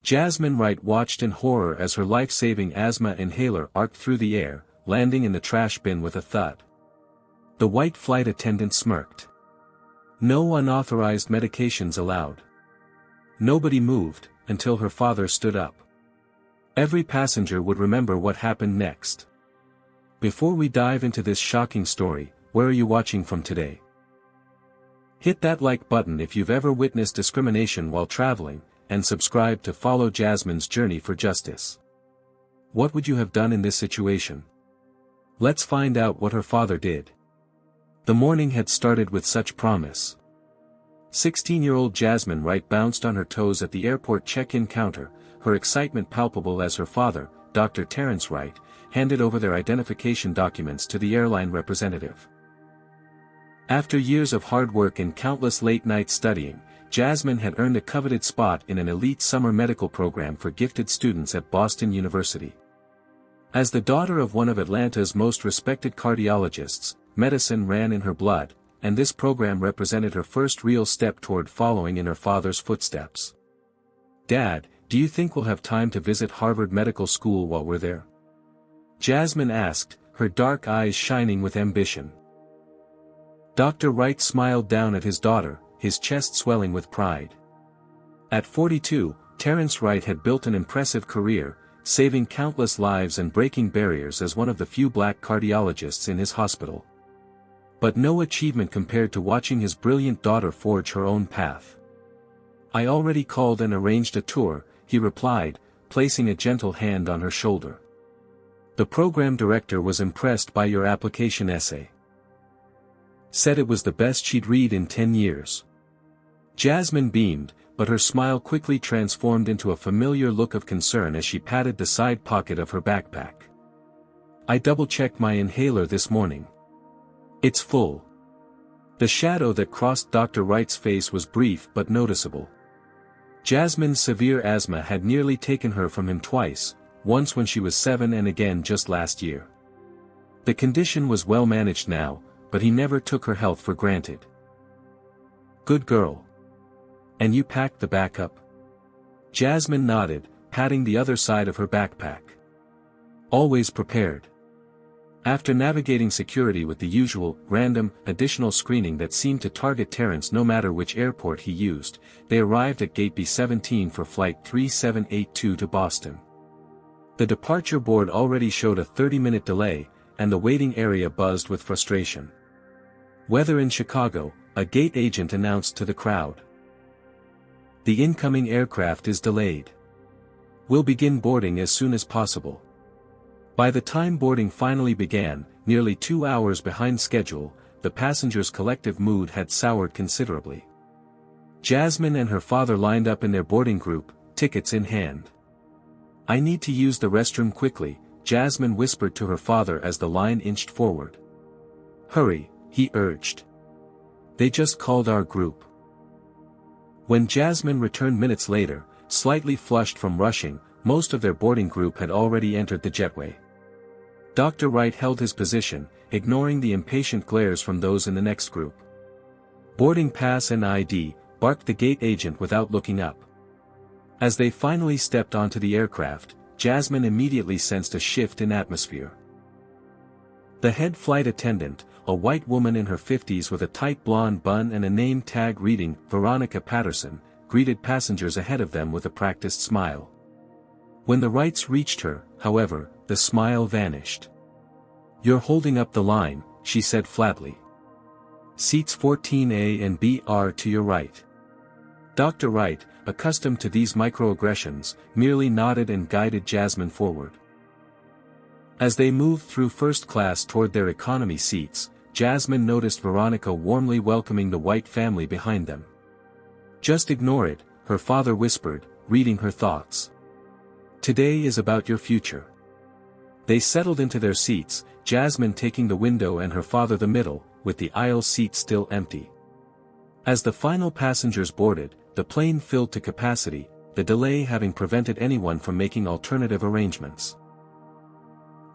Jasmine Wright watched in horror as her life-saving asthma inhaler arced through the air, landing in the trash bin with a thud. The white flight attendant smirked. No unauthorized medications allowed. Nobody moved, until her father stood up. Every passenger would remember what happened next. Before we dive into this shocking story, where are you watching from today? Hit that like button if you've ever witnessed discrimination while traveling, and subscribe to follow Jasmine's journey for justice. What would you have done in this situation? Let's find out what her father did. The morning had started with such promise. 16-year-old Jasmine Wright bounced on her toes at the airport check-in counter, her excitement palpable as her father, Dr. Terrence Wright, handed over their identification documents to the airline representative. After years of hard work and countless late-night studying, Jasmine had earned a coveted spot in an elite summer medical program for gifted students at Boston University. As the daughter of one of Atlanta's most respected cardiologists, medicine ran in her blood, and this program represented her first real step toward following in her father's footsteps. "Dad, do you think we'll have time to visit Harvard Medical School while we're there?" Jasmine asked, her dark eyes shining with ambition. Dr. Wright smiled down at his daughter, his chest swelling with pride. At 42, Terrence Wright had built an impressive career, saving countless lives and breaking barriers as one of the few black cardiologists in his hospital. But no achievement compared to watching his brilliant daughter forge her own path. "I already called and arranged a tour," he replied, placing a gentle hand on her shoulder. "The program director was impressed by your application essay. Said it was the best she'd read in 10 years. Jasmine beamed, but her smile quickly transformed into a familiar look of concern as she patted the side pocket of her backpack. "I double-checked my inhaler this morning. It's full." The shadow that crossed Dr. Wright's face was brief but noticeable. Jasmine's severe asthma had nearly taken her from him twice, once when she was 7 and again just last year. The condition was well managed now, but he never took her health for granted. "Good girl. And you packed the backup?" Jasmine nodded, patting the other side of her backpack. "Always prepared." After navigating security with the usual, random, additional screening that seemed to target Terrence no matter which airport he used, they arrived at Gate B-17 for Flight 3782 to Boston. The departure board already showed a 30-minute delay, and the waiting area buzzed with frustration. "Weather in Chicago," a gate agent announced to the crowd. "The incoming aircraft is delayed. We'll begin boarding as soon as possible." By the time boarding finally began, nearly 2 hours behind schedule, the passengers' collective mood had soured considerably. Jasmine and her father lined up in their boarding group, tickets in hand. "I need to use the restroom quickly," Jasmine whispered to her father as the line inched forward. "Hurry," he urged. "They just called our group." When Jasmine returned minutes later, slightly flushed from rushing, most of their boarding group had already entered the jetway. Dr. Wright held his position, ignoring the impatient glares from those in the next group. "Boarding pass and ID," barked the gate agent without looking up. As they finally stepped onto the aircraft, Jasmine immediately sensed a shift in atmosphere. The head flight attendant, a white woman in her 50s with a tight blonde bun and a name tag reading Veronica Patterson, greeted passengers ahead of them with a practiced smile. When the Wrights reached her, however, the smile vanished. "You're holding up the line," she said flatly. "Seats 14A and B are to your right." Dr. Wright, accustomed to these microaggressions, merely nodded and guided Jasmine forward. As they moved through first class toward their economy seats, Jasmine noticed Veronica warmly welcoming the White family behind them. "Just ignore it," her father whispered, reading her thoughts. "Today is about your future." They settled into their seats, Jasmine taking the window and her father the middle, with the aisle seat still empty. As the final passengers boarded, the plane filled to capacity, the delay having prevented anyone from making alternative arrangements.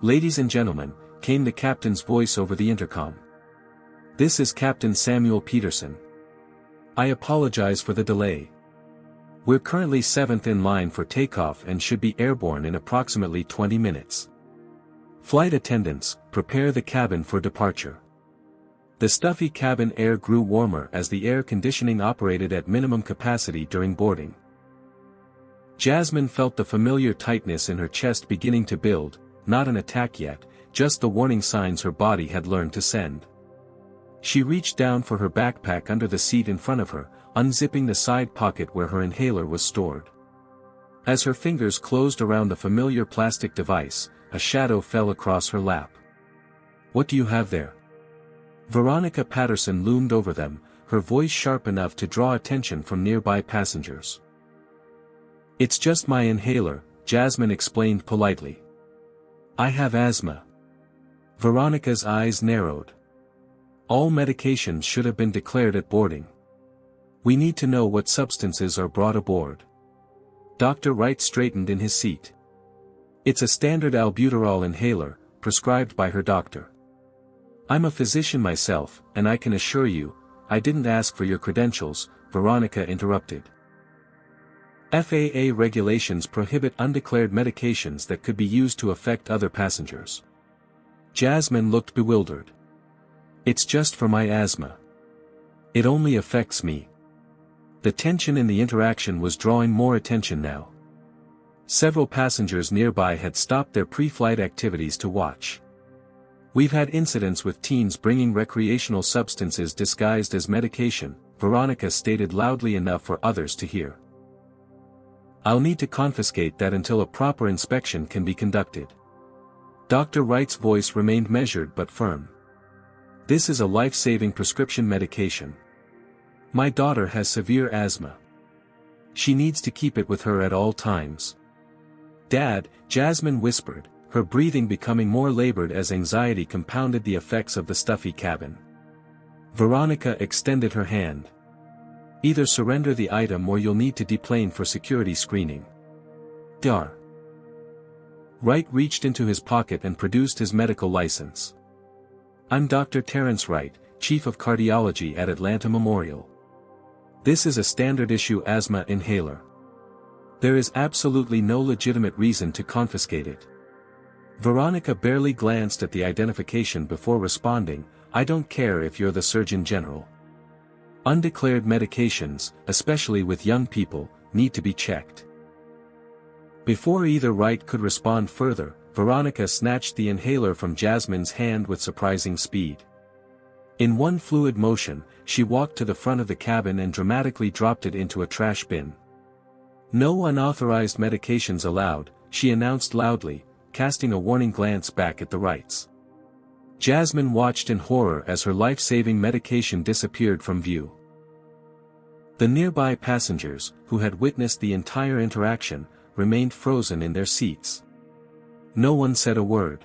"Ladies and gentlemen," came the captain's voice over the intercom. "This is Captain Samuel Peterson. I apologize for the delay. We're currently 7th in line for takeoff and should be airborne in approximately 20 minutes. Flight attendants, prepare the cabin for departure. The stuffy cabin air grew warmer as the air conditioning operated at minimum capacity during boarding. Jasmine felt the familiar tightness in her chest beginning to build, not an attack yet, just the warning signs her body had learned to send. She reached down for her backpack under the seat in front of her, unzipping the side pocket where her inhaler was stored. As her fingers closed around the familiar plastic device, a shadow fell across her lap. "What do you have there?" Veronica Patterson loomed over them, her voice sharp enough to draw attention from nearby passengers. "It's just my inhaler," Jasmine explained politely. "I have asthma." Veronica's eyes narrowed. "All medications should have been declared at boarding. We need to know what substances are brought aboard." Dr. Wright straightened in his seat. "It's a standard albuterol inhaler, prescribed by her doctor. I'm a physician myself, and I can assure you, I didn't ask for your credentials," Veronica interrupted. "FAA regulations prohibit undeclared medications that could be used to affect other passengers." Jasmine looked bewildered. "It's just for my asthma. It only affects me." The tension in the interaction was drawing more attention now. Several passengers nearby had stopped their pre-flight activities to watch. "We've had incidents with teens bringing recreational substances disguised as medication," Veronica stated loudly enough for others to hear. "I'll need to confiscate that until a proper inspection can be conducted." Dr. Wright's voice remained measured but firm. "This is a life-saving prescription medication. My daughter has severe asthma. She needs to keep it with her at all times." "Dad," Jasmine whispered, her breathing becoming more labored as anxiety compounded the effects of the stuffy cabin. Veronica extended her hand. "Either surrender the item or you'll need to deplane for security screening." "Dar." Wright reached into his pocket and produced his medical license. "I'm Dr. Terrence Wright, Chief of Cardiology at Atlanta Memorial. This is a standard-issue asthma inhaler. There is absolutely no legitimate reason to confiscate it." Veronica barely glanced at the identification before responding, "I don't care if you're the Surgeon General. Undeclared medications, especially with young people, need to be checked." Before either Wright could respond further, Veronica snatched the inhaler from Jasmine's hand with surprising speed. In one fluid motion, she walked to the front of the cabin and dramatically dropped it into a trash bin. "No unauthorized medications allowed," she announced loudly, casting a warning glance back at the Wrights. Jasmine watched in horror as her life-saving medication disappeared from view. The nearby passengers, who had witnessed the entire interaction, remained frozen in their seats. No one said a word.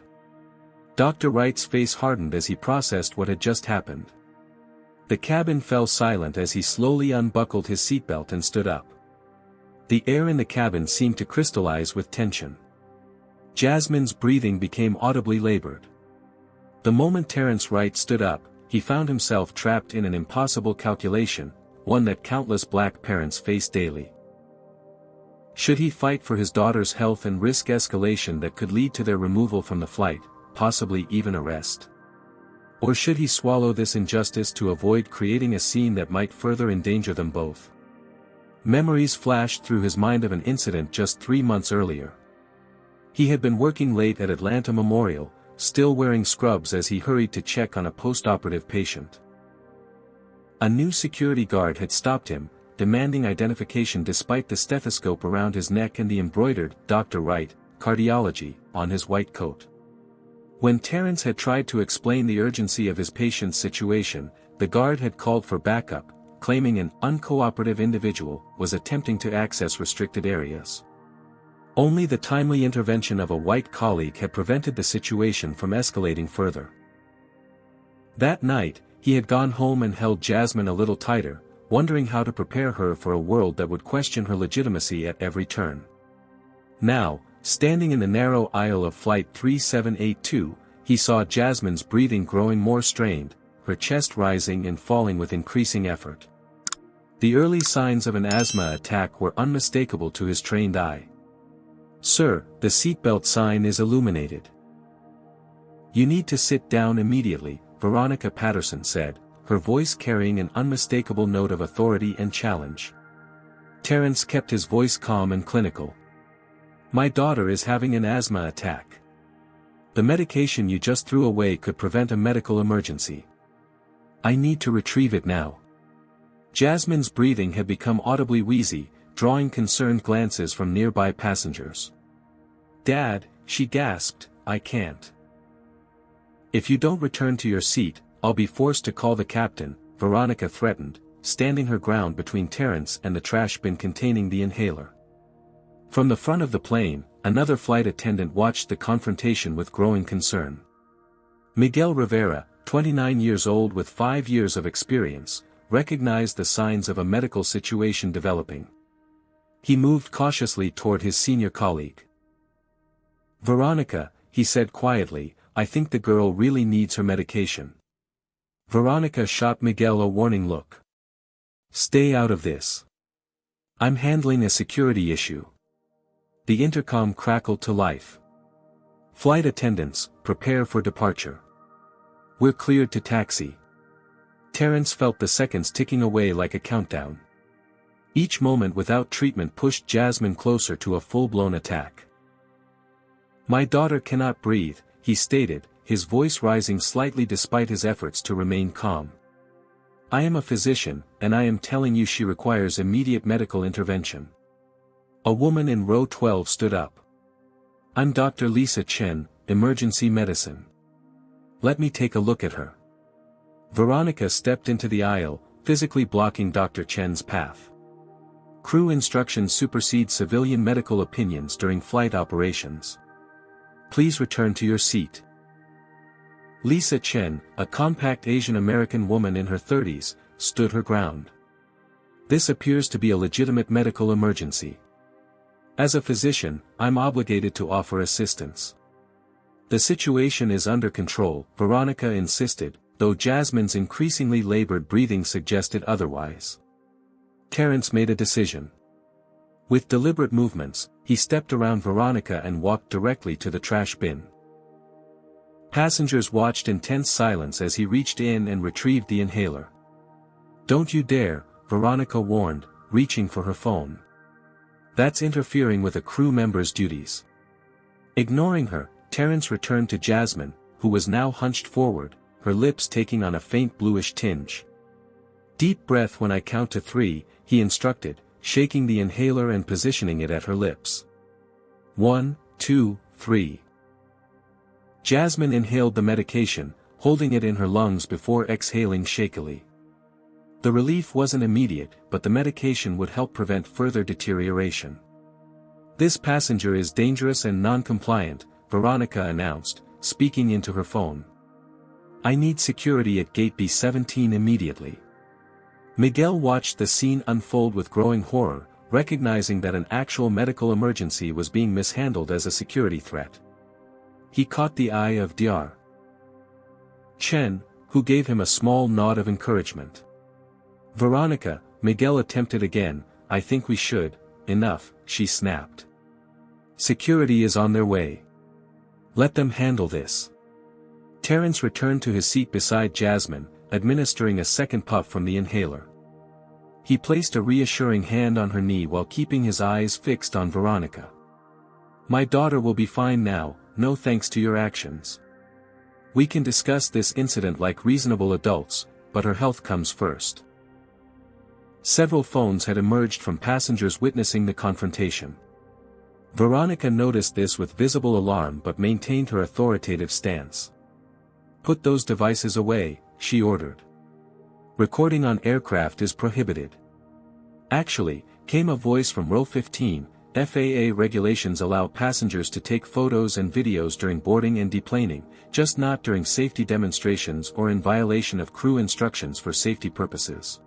Dr. Wright's face hardened as he processed what had just happened. The cabin fell silent as he slowly unbuckled his seatbelt and stood up. The air in the cabin seemed to crystallize with tension. Jasmine's breathing became audibly labored. The moment Terrence Wright stood up, he found himself trapped in an impossible calculation, one that countless black parents face daily. Should he fight for his daughter's health and risk escalation that could lead to their removal from the flight, possibly even arrest? Or should he swallow this injustice to avoid creating a scene that might further endanger them both? Memories flashed through his mind of an incident just 3 months earlier. He had been working late at Atlanta Memorial, still wearing scrubs as he hurried to check on a post-operative patient. A new security guard had stopped him, demanding identification despite the stethoscope around his neck and the embroidered "Dr. Wright, Cardiology" on his white coat. When Terrence had tried to explain the urgency of his patient's situation, the guard had called for backup, claiming an uncooperative individual was attempting to access restricted areas. Only the timely intervention of a white colleague had prevented the situation from escalating further. That night, he had gone home and held Jasmine a little tighter, wondering how to prepare her for a world that would question her legitimacy at every turn. Now, standing in the narrow aisle of Flight 3782, he saw Jasmine's breathing growing more strained, her chest rising and falling with increasing effort. The early signs of an asthma attack were unmistakable to his trained eye. "Sir, the seatbelt sign is illuminated. You need to sit down immediately," Veronica Patterson said, her voice carrying an unmistakable note of authority and challenge. Terence kept his voice calm and clinical. "My daughter is having an asthma attack. The medication you just threw away could prevent a medical emergency. I need to retrieve it now." Jasmine's breathing had become audibly wheezy, drawing concerned glances from nearby passengers. "Dad," she gasped, "I can't. If you don't return to your seat, I'll be forced to call the captain," Veronica threatened, standing her ground between Terence and the trash bin containing the inhaler. From the front of the plane, another flight attendant watched the confrontation with growing concern. Miguel Rivera, 29 years old with 5 years of experience, recognized the signs of a medical situation developing. He moved cautiously toward his senior colleague. "Veronica," he said quietly, "I think the girl really needs her medication." Veronica shot Miguel a warning look. "Stay out of this. I'm handling a security issue." The intercom crackled to life. "Flight attendants, prepare for departure. We're cleared to taxi." Terence felt the seconds ticking away like a countdown. Each moment without treatment pushed Jasmine closer to a full-blown attack. "My daughter cannot breathe," he stated, his voice rising slightly despite his efforts to remain calm. "I am a physician, and I am telling you she requires immediate medical intervention." A woman in row 12 stood up. "I'm Dr. Lisa Chen, emergency medicine. Let me take a look at her." Veronica stepped into the aisle, physically blocking Dr. Chen's path. Crew instructions supersede civilian medical opinions during flight operations. Please return to your seat. Lisa Chen, a compact Asian American woman in her 30s, stood her ground. "This appears to be a legitimate medical emergency. As a physician, I'm obligated to offer assistance." "The situation is under control," Veronica insisted, though Jasmine's increasingly labored breathing suggested otherwise. Terence made a decision. With deliberate movements, he stepped around Veronica and walked directly to the trash bin. Passengers watched in tense silence as he reached in and retrieved the inhaler. "Don't you dare," Veronica warned, reaching for her phone. "That's interfering with a crew member's duties." Ignoring her, Terence returned to Jasmine, who was now hunched forward, her lips taking on a faint bluish tinge. "Deep breath when I count to 3, he instructed, shaking the inhaler and positioning it at her lips. 1, 2, 3. Jasmine inhaled the medication, holding it in her lungs before exhaling shakily. The relief wasn't immediate, but the medication would help prevent further deterioration. "This passenger is dangerous and non-compliant," Veronica announced, speaking into her phone. "I need security at gate B17 immediately." Miguel watched the scene unfold with growing horror, recognizing that an actual medical emergency was being mishandled as a security threat. He caught the eye of Dr. Chen, who gave him a small nod of encouragement. "Veronica," Miguel attempted again, "I think we should." "Enough," she snapped. "Security is on their way. Let them handle this." Terence returned to his seat beside Jasmine, administering a second puff from the inhaler. He placed a reassuring hand on her knee while keeping his eyes fixed on Veronica. "My daughter will be fine now, no thanks to your actions. We can discuss this incident like reasonable adults, but her health comes first." Several phones had emerged from passengers witnessing the confrontation. Veronica noticed this with visible alarm but maintained her authoritative stance. "Put those devices away," she ordered. "Recording on aircraft is prohibited." "Actually," came a voice from row 15, "FAA regulations allow passengers to take photos and videos during boarding and deplaning, just not during safety demonstrations or in violation of crew instructions for safety purposes."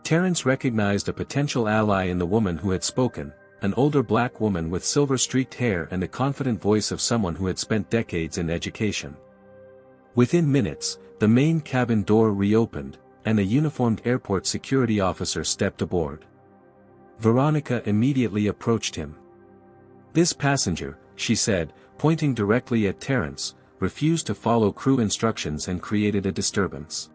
Terence recognized a potential ally in the woman who had spoken, an older black woman with silver-streaked hair and the confident voice of someone who had spent decades in education. Within minutes, the main cabin door reopened, and a uniformed airport security officer stepped aboard. Veronica immediately approached him. "This passenger," she said, pointing directly at Terence, "refused to follow crew instructions and created a disturbance."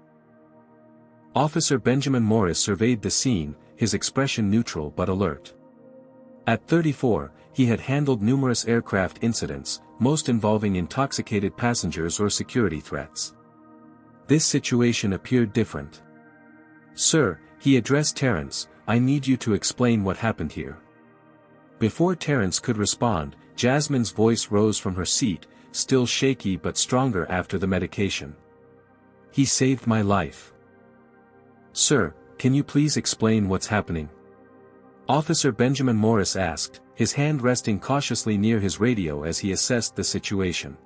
Officer Benjamin Morris surveyed the scene, his expression neutral but alert. At 34, he had handled numerous aircraft incidents, most involving intoxicated passengers or security threats. This situation appeared different. "Sir," he addressed Terence, "I need you to explain what happened here." Before Terence could respond, Jasmine's voice rose from her seat, still shaky but stronger after the medication. "He saved my life." "Sir, can you please explain what's happening?" Officer Benjamin Morris asked, his hand resting cautiously near his radio as he assessed the situation.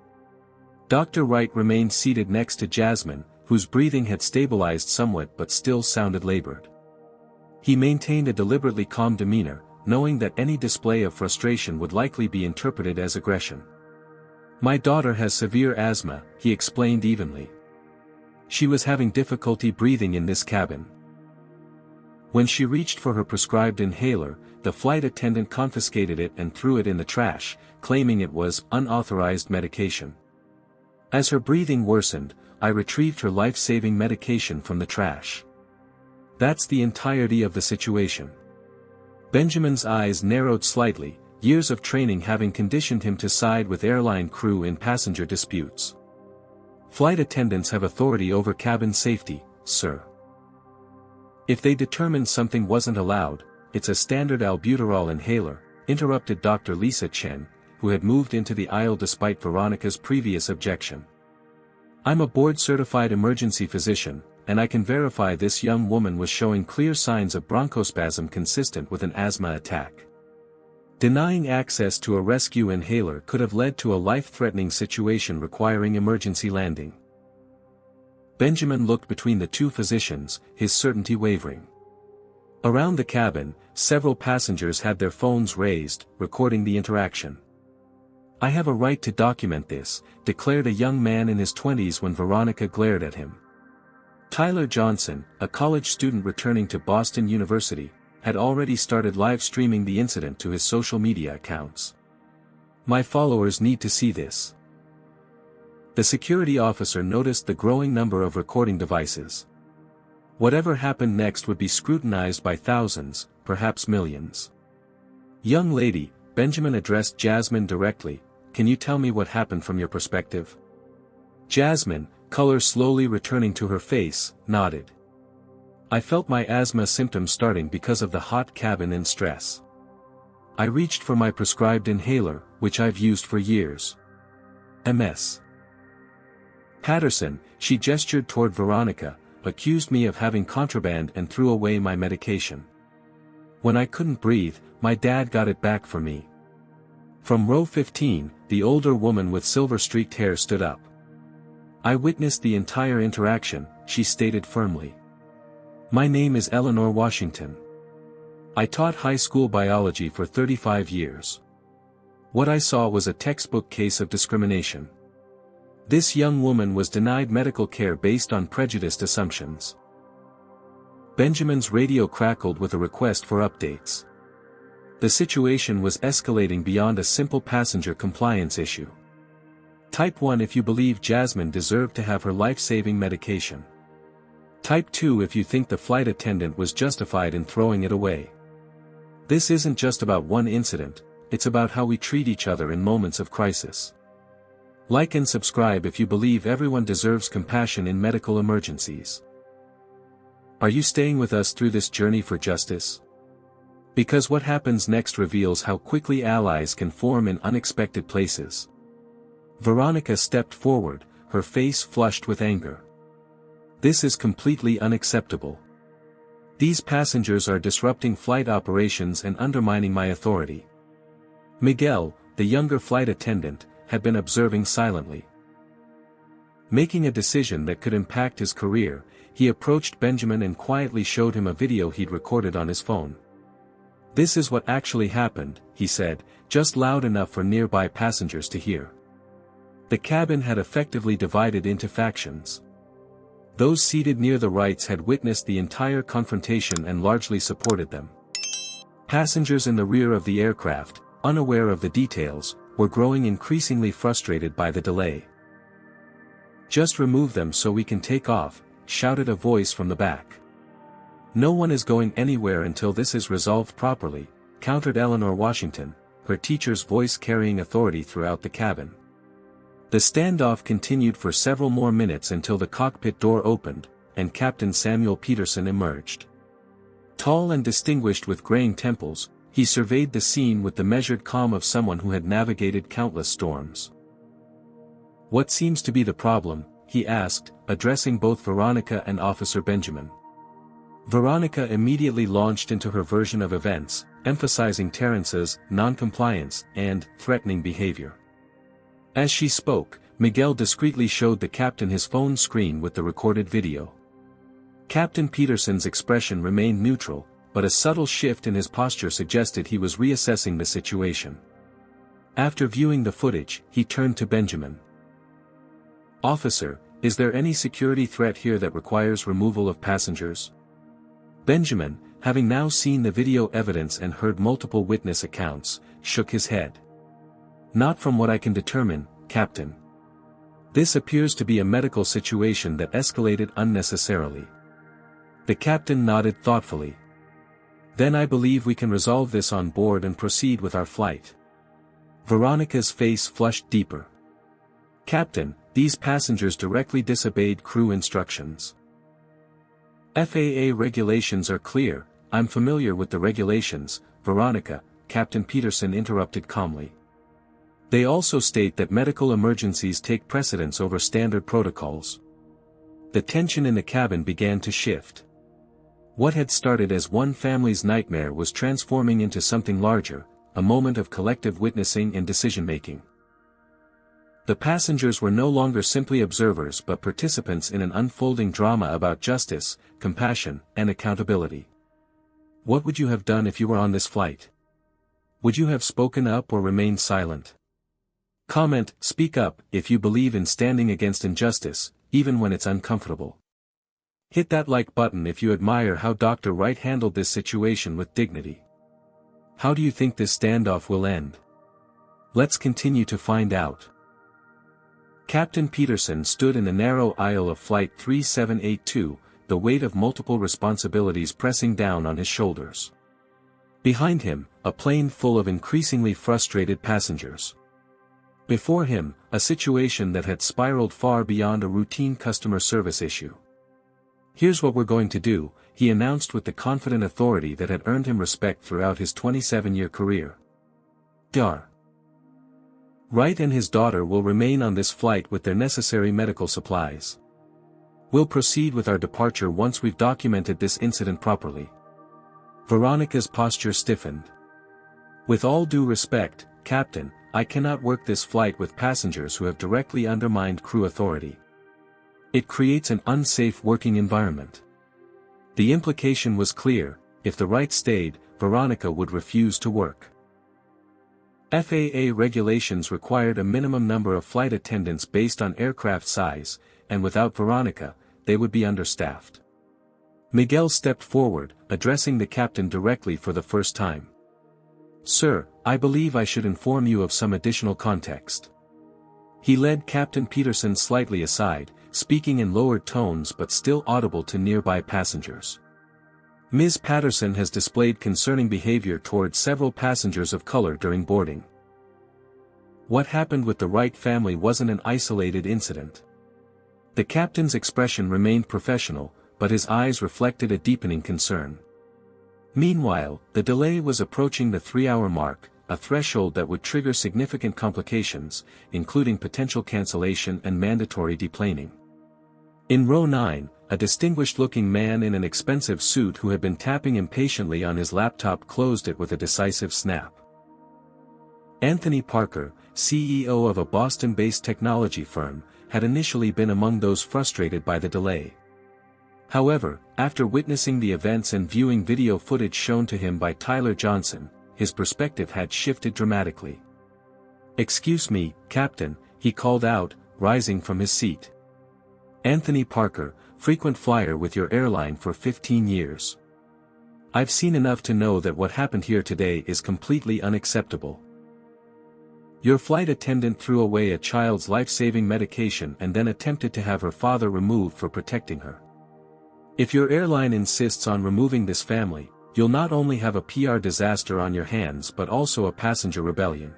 Dr. Wright remained seated next to Jasmine, whose breathing had stabilized somewhat but still sounded labored. He maintained a deliberately calm demeanor, knowing that any display of frustration would likely be interpreted as aggression. "My daughter has severe asthma," he explained evenly. "She was having difficulty breathing in this cabin. When she reached for her prescribed inhaler, the flight attendant confiscated it and threw it in the trash, claiming it was unauthorized medication. As her breathing worsened, I retrieved her life-saving medication from the trash. That's the entirety of the situation." Benjamin's eyes narrowed slightly, years of training having conditioned him to side with airline crew in passenger disputes. "Flight attendants have authority over cabin safety, sir. If they determined something wasn't allowed, it's a standard albuterol inhaler," interrupted Dr. Lisa Chen, who had moved into the aisle despite Veronica's previous objection. "I'm a board-certified emergency physician, and I can verify this young woman was showing clear signs of bronchospasm consistent with an asthma attack. Denying access to a rescue inhaler could have led to a life-threatening situation requiring emergency landing." Benjamin looked between the two physicians, his certainty wavering. Around the cabin, several passengers had their phones raised, recording the interaction. "I have a right to document this," declared a young man in his 20s when Veronica glared at him. Tyler Johnson, a college student returning to Boston University, had already started live streaming the incident to his social media accounts. "My followers need to see this." The security officer noticed the growing number of recording devices. Whatever happened next would be scrutinized by thousands, perhaps millions. "Young lady," Benjamin addressed Jasmine directly, "can you tell me what happened from your perspective?" Jasmine, color slowly returning to her face, nodded. "I felt my asthma symptoms starting because of the hot cabin and stress. I reached for my prescribed inhaler, which I've used for years. Ms. Patterson," she gestured toward Veronica, "accused me of having contraband and threw away my medication. When I couldn't breathe, my dad got it back for me." From row 15, the older woman with silver-streaked hair stood up. "I witnessed the entire interaction," she stated firmly. "My name is Eleanor Washington. I taught high school biology for 35 years. What I saw was a textbook case of discrimination. This young woman was denied medical care based on prejudiced assumptions." Benjamin's radio crackled with a request for updates. The situation was escalating beyond a simple passenger compliance issue. Type 1 if you believe Jasmine deserved to have her life-saving medication. Type 2 if you think the flight attendant was justified in throwing it away. This isn't just about one incident, it's about how we treat each other in moments of crisis. Like and subscribe if you believe everyone deserves compassion in medical emergencies. Are you staying with us through this journey for justice? Because what happens next reveals how quickly allies can form in unexpected places. Veronica stepped forward, her face flushed with anger. "This is completely unacceptable. These passengers are disrupting flight operations and undermining my authority." Miguel, the younger flight attendant, had been observing silently. Making a decision that could impact his career, he approached Benjamin and quietly showed him a video he'd recorded on his phone. "This is what actually happened," he said, just loud enough for nearby passengers to hear. The cabin had effectively divided into factions. Those seated near the rights had witnessed the entire confrontation and largely supported them. Passengers in the rear of the aircraft, unaware of the details, were growing increasingly frustrated by the delay. "Just remove them so we can take off," shouted a voice from the back. "No one is going anywhere until this is resolved properly," countered Eleanor Washington, her teacher's voice carrying authority throughout the cabin. The standoff continued for several more minutes until the cockpit door opened, and Captain Samuel Peterson emerged. Tall and distinguished with graying temples, he surveyed the scene with the measured calm of someone who had navigated countless storms. "What seems to be the problem?" he asked, addressing both Veronica and Officer Benjamin. Veronica immediately launched into her version of events, emphasizing Terrence's non-compliance and threatening behavior. As she spoke, Miguel discreetly showed the captain his phone screen with the recorded video. Captain Peterson's expression remained neutral, but a subtle shift in his posture suggested he was reassessing the situation. After viewing the footage, he turned to Benjamin. "Officer, is there any security threat here that requires removal of passengers?" Benjamin, having now seen the video evidence and heard multiple witness accounts, shook his head. "Not from what I can determine, Captain. This appears to be a medical situation that escalated unnecessarily." The captain nodded thoughtfully. "Then I believe we can resolve this on board and proceed with our flight." Veronica's face flushed deeper. "Captain, these passengers directly disobeyed crew instructions." "FAA regulations are clear, I'm familiar with the regulations, Veronica," Captain Peterson interrupted calmly. "They also state that medical emergencies take precedence over standard protocols." The tension in the cabin began to shift. What had started as one family's nightmare was transforming into something larger, a moment of collective witnessing and decision-making. The passengers were no longer simply observers but participants in an unfolding drama about justice, compassion, and accountability. What would you have done if you were on this flight? Would you have spoken up or remained silent? Comment, speak up, if you believe in standing against injustice, even when it's uncomfortable. Hit that like button if you admire how Dr. Wright handled this situation with dignity. How do you think this standoff will end? Let's continue to find out. Captain Peterson stood in the narrow aisle of Flight 3782, the weight of multiple responsibilities pressing down on his shoulders. Behind him, a plane full of increasingly frustrated passengers. Before him, a situation that had spiraled far beyond a routine customer service issue. "Here's what we're going to do," he announced with the confident authority that had earned him respect throughout his 27-year career. Dr. Wright and his daughter will remain on this flight with their necessary medical supplies. We'll proceed with our departure once we've documented this incident properly. Veronica's posture stiffened. "With all due respect, Captain, I cannot work this flight with passengers who have directly undermined crew authority. It creates an unsafe working environment." The implication was clear: if the Wright stayed, Veronica would refuse to work. FAA regulations required a minimum number of flight attendants based on aircraft size, and without Veronica, they would be understaffed. Miguel stepped forward, addressing the captain directly for the first time. "Sir, I believe I should inform you of some additional context." He led Captain Peterson slightly aside, speaking in lowered tones but still audible to nearby passengers. "Ms. Patterson has displayed concerning behavior towards several passengers of color during boarding. What happened with the Wright family wasn't an isolated incident." The captain's expression remained professional, but his eyes reflected a deepening concern. Meanwhile, the delay was approaching the 3-hour mark, a threshold that would trigger significant complications, including potential cancellation and mandatory deplaning. In row 9, a distinguished-looking man in an expensive suit who had been tapping impatiently on his laptop closed it with a decisive snap. Anthony Parker, CEO of a Boston-based technology firm, had initially been among those frustrated by the delay. However, after witnessing the events and viewing video footage shown to him by Tyler Johnson, his perspective had shifted dramatically. "Excuse me, Captain," he called out, rising from his seat. Anthony Parker, frequent flyer with your airline for 15 years. I've seen enough to know that what happened here today is completely unacceptable. Your flight attendant threw away a child's life-saving medication and then attempted to have her father removed for protecting her. If your airline insists on removing this family, you'll not only have a PR disaster on your hands but also a passenger rebellion.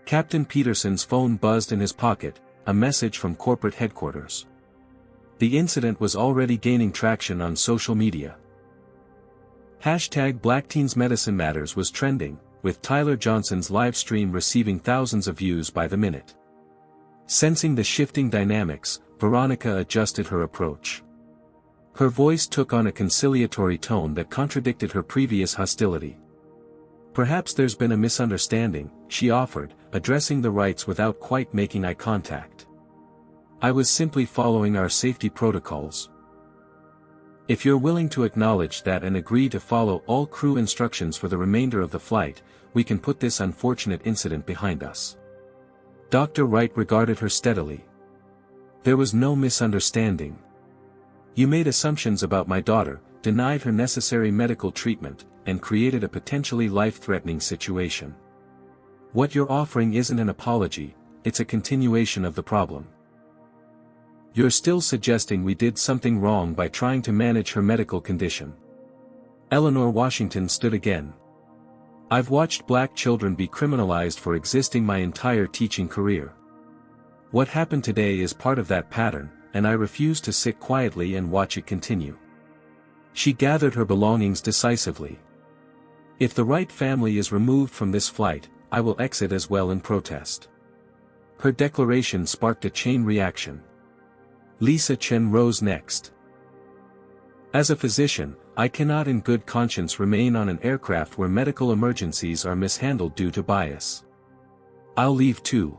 Captain Peterson's phone buzzed in his pocket, a message from corporate headquarters. The incident was already gaining traction on social media. #BlackTeensMedicineMatters was trending, with Tyler Johnson's live stream receiving thousands of views by the minute. Sensing the shifting dynamics, Veronica adjusted her approach. Her voice took on a conciliatory tone that contradicted her previous hostility. "Perhaps there's been a misunderstanding," she offered, addressing the rights without quite making eye contact. "I was simply following our safety protocols. If you're willing to acknowledge that and agree to follow all crew instructions for the remainder of the flight, we can put this unfortunate incident behind us." Dr. Wright regarded her steadily. "There was no misunderstanding. You made assumptions about my daughter, denied her necessary medical treatment, and created a potentially life-threatening situation. What you're offering isn't an apology, it's a continuation of the problem. You're still suggesting we did something wrong by trying to manage her medical condition." Eleanor Washington stood again. "I've watched black children be criminalized for existing my entire teaching career. What happened today is part of that pattern, and I refuse to sit quietly and watch it continue." She gathered her belongings decisively. "If the Wright family is removed from this flight, I will exit as well in protest." Her declaration sparked a chain reaction. Lisa Chen rose next. "As a physician, I cannot in good conscience remain on an aircraft where medical emergencies are mishandled due to bias. I'll leave too."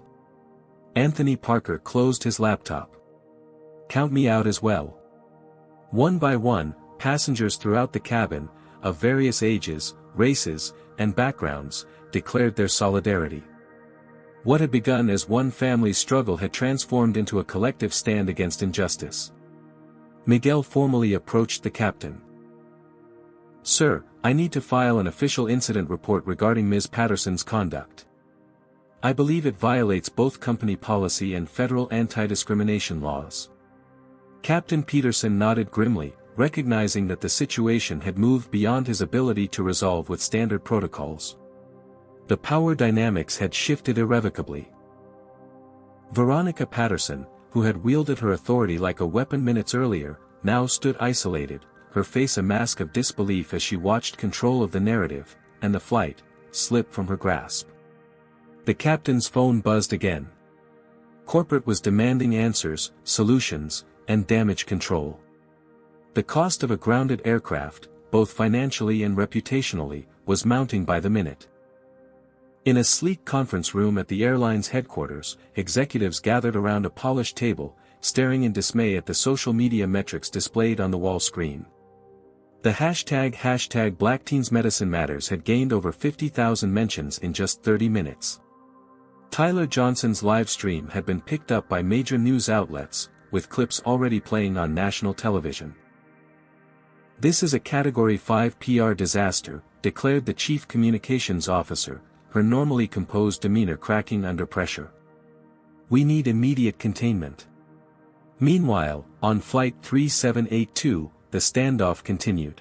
Anthony Parker closed his laptop. "Count me out as well." One by one, passengers throughout the cabin, of various ages, races, and backgrounds, declared their solidarity. What had begun as one family's struggle had transformed into a collective stand against injustice. Miguel formally approached the captain. "Sir, I need to file an official incident report regarding Ms. Patterson's conduct. I believe it violates both company policy and federal anti-discrimination laws." Captain Peterson nodded grimly, recognizing that the situation had moved beyond his ability to resolve with standard protocols. The power dynamics had shifted irrevocably. Veronica Patterson, who had wielded her authority like a weapon minutes earlier, now stood isolated, her face a mask of disbelief as she watched control of the narrative, and the flight, slip from her grasp. The captain's phone buzzed again. Corporate was demanding answers, solutions, and damage control. The cost of a grounded aircraft, both financially and reputationally, was mounting by the minute. In a sleek conference room at the airline's headquarters, executives gathered around a polished table, staring in dismay at the social media metrics displayed on the wall screen. The hashtag #BlackTeensMedicineMatters had gained over 50,000 mentions in just 30 minutes. Tyler Johnson's live stream had been picked up by major news outlets, with clips already playing on national television. "This is a Category 5 PR disaster," declared the chief communications officer, her normally composed demeanor cracking under pressure. "We need immediate containment." Meanwhile, on Flight 3782, the standoff continued.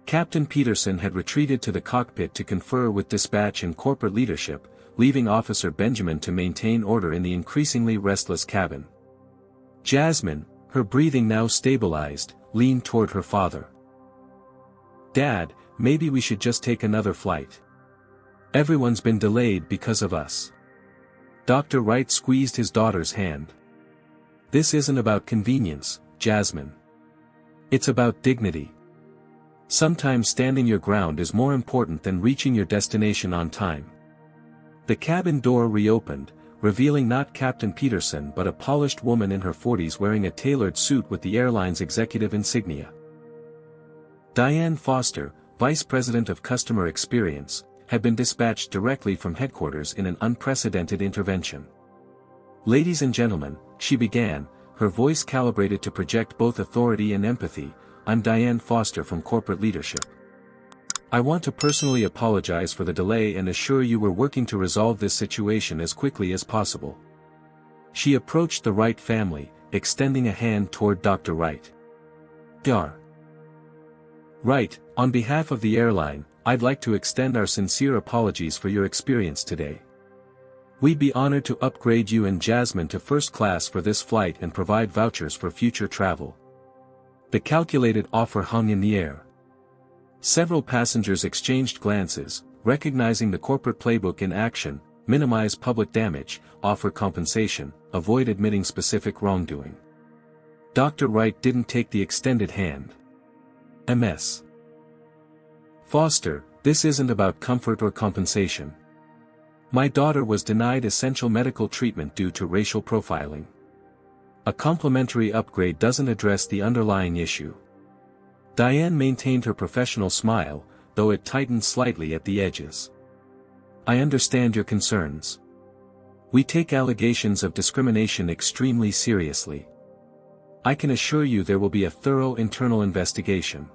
Captain Peterson had retreated to the cockpit to confer with dispatch and corporate leadership, leaving Officer Benjamin to maintain order in the increasingly restless cabin. Jasmine, her breathing now stabilized, leaned toward her father. "Dad, maybe we should just take another flight. Everyone's been delayed because of us." Dr. Wright squeezed his daughter's hand. "This isn't about convenience, Jasmine. It's about dignity. Sometimes standing your ground is more important than reaching your destination on time." The cabin door reopened, revealing not Captain Peterson but a polished woman in her 40s wearing a tailored suit with the airline's executive insignia. Diane Foster, Vice President of Customer Experience, had been dispatched directly from headquarters in an unprecedented intervention. "Ladies and gentlemen," she began, her voice calibrated to project both authority and empathy. "I'm Diane Foster from corporate leadership. I want to personally apologize for the delay and assure you we're working to resolve this situation as quickly as possible." She approached the Wright family, extending a hand toward Dr. Wright. Dr. Wright, on behalf of the airline, I'd like to extend our sincere apologies for your experience today. We'd be honored to upgrade you and Jasmine to first class for this flight and provide vouchers for future travel. The calculated offer hung in the air. Several passengers exchanged glances, recognizing the corporate playbook in action: minimize public damage, offer compensation, avoid admitting specific wrongdoing. Dr. Wright didn't take the extended hand. Ms. Foster, this isn't about comfort or compensation. My daughter was denied essential medical treatment due to racial profiling. A complimentary upgrade doesn't address the underlying issue. Diane maintained her professional smile, though it tightened slightly at the edges. I understand your concerns. We take allegations of discrimination extremely seriously. I can assure you there will be a thorough internal investigation.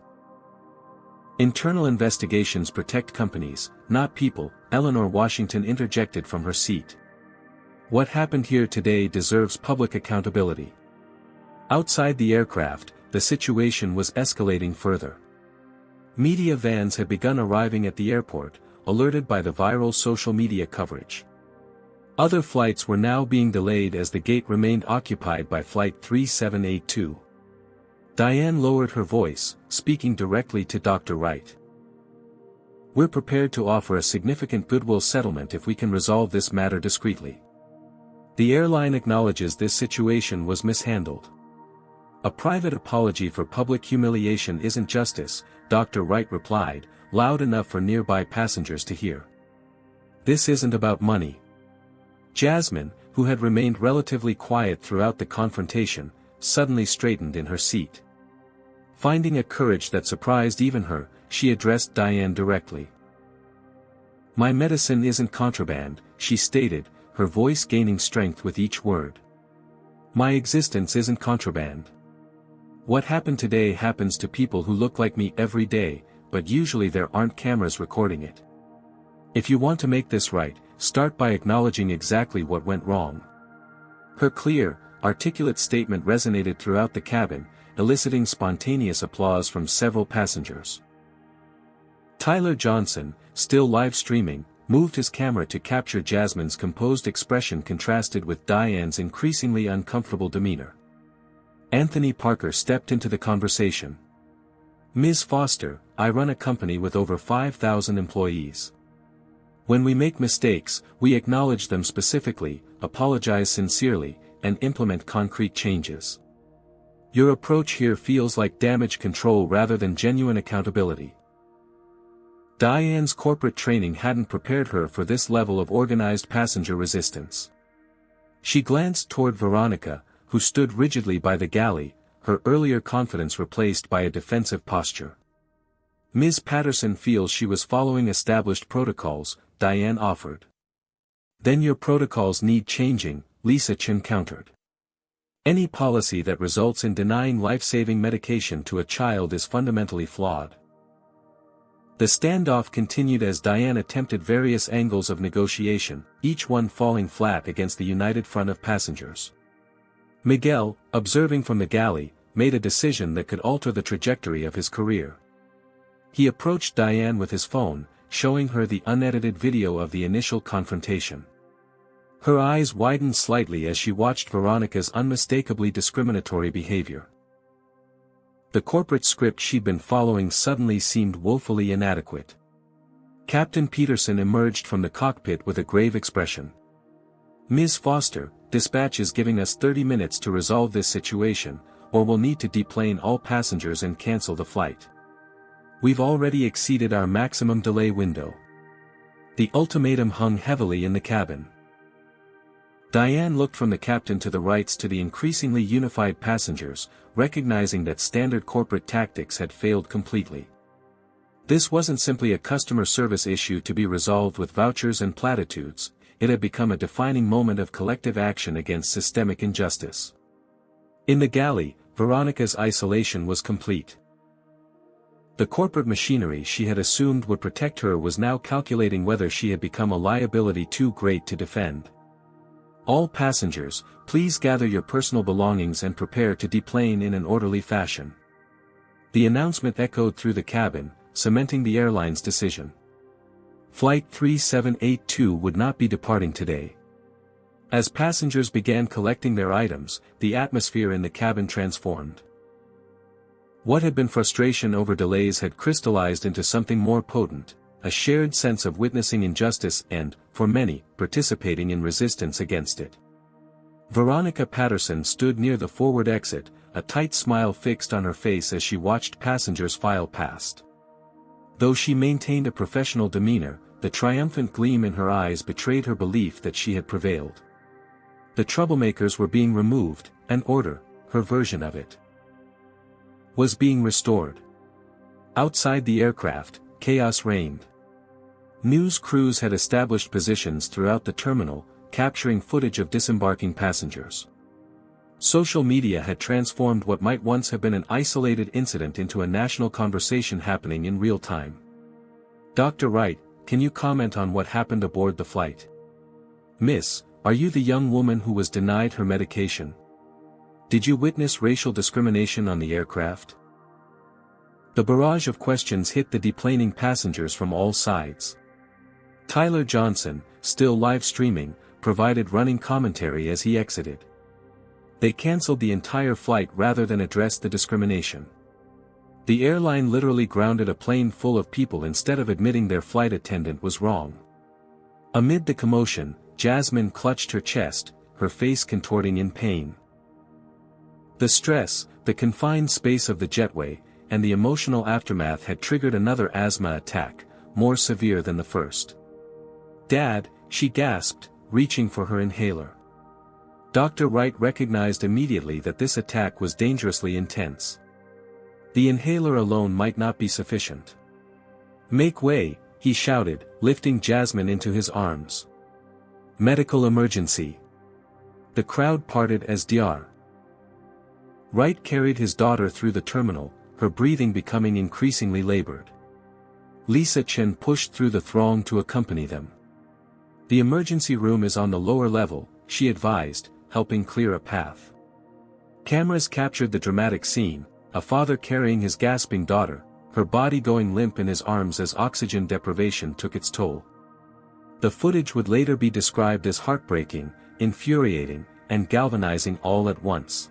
Internal investigations protect companies, not people, Eleanor Washington interjected from her seat. What happened here today deserves public accountability. Outside the aircraft, the situation was escalating further. Media vans had begun arriving at the airport, alerted by the viral social media coverage. Other flights were now being delayed as the gate remained occupied by Flight 3782. Diane lowered her voice, speaking directly to Dr. Wright. We're prepared to offer a significant goodwill settlement if we can resolve this matter discreetly. The airline acknowledges this situation was mishandled. A private apology for public humiliation isn't justice, Dr. Wright replied, loud enough for nearby passengers to hear. This isn't about money. Jasmine, who had remained relatively quiet throughout the confrontation, suddenly straightened in her seat. Finding a courage that surprised even her, she addressed Diane directly. My medicine isn't contraband, she stated, her voice gaining strength with each word. My existence isn't contraband. What happened today happens to people who look like me every day, but usually there aren't cameras recording it. If you want to make this right, start by acknowledging exactly what went wrong. Her clear, articulate statement resonated throughout the cabin, eliciting spontaneous applause from several passengers. Tyler Johnson, still live streaming, moved his camera to capture Jasmine's composed expression contrasted with Diane's increasingly uncomfortable demeanor. Anthony Parker stepped into the conversation. Ms. Foster, I run a company with over 5,000 employees. When we make mistakes, we acknowledge them specifically, apologize sincerely, and implement concrete changes. Your approach here feels like damage control rather than genuine accountability. Diane's corporate training hadn't prepared her for this level of organized passenger resistance. She glanced toward Veronica, who stood rigidly by the galley, her earlier confidence replaced by a defensive posture. Ms. Patterson feels she was following established protocols, Diane offered. Then your protocols need changing, Lisa Chin countered. Any policy that results in denying life-saving medication to a child is fundamentally flawed. The standoff continued as Diane attempted various angles of negotiation, each one falling flat against the united front of passengers. Miguel, observing from the galley, made a decision that could alter the trajectory of his career. He approached Diane with his phone, showing her the unedited video of the initial confrontation. Her eyes widened slightly as she watched Veronica's unmistakably discriminatory behavior. The corporate script she'd been following suddenly seemed woefully inadequate. Captain Peterson emerged from the cockpit with a grave expression. Ms. Foster, dispatch is giving us 30 minutes to resolve this situation, or we'll need to deplane all passengers and cancel the flight. We've already exceeded our maximum delay window. The ultimatum hung heavily in the cabin. Diane looked from the captain to the Wrights to the increasingly unified passengers, recognizing that standard corporate tactics had failed completely. This wasn't simply a customer service issue to be resolved with vouchers and platitudes, it had become a defining moment of collective action against systemic injustice. In the galley, Veronica's isolation was complete. The corporate machinery she had assumed would protect her was now calculating whether she had become a liability too great to defend. All passengers, please gather your personal belongings and prepare to deplane in an orderly fashion. The announcement echoed through the cabin, cementing the airline's decision. Flight 3782 would not be departing today. As passengers began collecting their items, the atmosphere in the cabin transformed. What had been frustration over delays had crystallized into something more potent, a shared sense of witnessing injustice and, for many, participating in resistance against it. Veronica Patterson stood near the forward exit, a tight smile fixed on her face as she watched passengers file past. Though she maintained a professional demeanor, the triumphant gleam in her eyes betrayed her belief that she had prevailed. The troublemakers were being removed, and order, her version of it, was being restored. Outside the aircraft, chaos reigned. News crews had established positions throughout the terminal, capturing footage of disembarking passengers. Social media had transformed what might once have been an isolated incident into a national conversation happening in real time. Dr. Wright, can you comment on what happened aboard the flight? Miss, are you the young woman who was denied her medication? Did you witness racial discrimination on the aircraft? The barrage of questions hit the deplaning passengers from all sides. Tyler Johnson, still live streaming, provided running commentary as he exited. They canceled the entire flight rather than address the discrimination. The airline literally grounded a plane full of people instead of admitting their flight attendant was wrong. Amid the commotion, Jasmine clutched her chest, her face contorting in pain. The stress, the confined space of the jetway, and the emotional aftermath had triggered another asthma attack, more severe than the first. Dad, she gasped, reaching for her inhaler. Dr. Wright recognized immediately that this attack was dangerously intense. The inhaler alone might not be sufficient. Make way, he shouted, lifting Jasmine into his arms. Medical emergency. The crowd parted as Dr. Wright carried his daughter through the terminal, her breathing becoming increasingly labored. Lisa Chen pushed through the throng to accompany them. The emergency room is on the lower level, she advised, helping clear a path. Cameras captured the dramatic scene, a father carrying his gasping daughter, her body going limp in his arms as oxygen deprivation took its toll. The footage would later be described as heartbreaking, infuriating, and galvanizing all at once.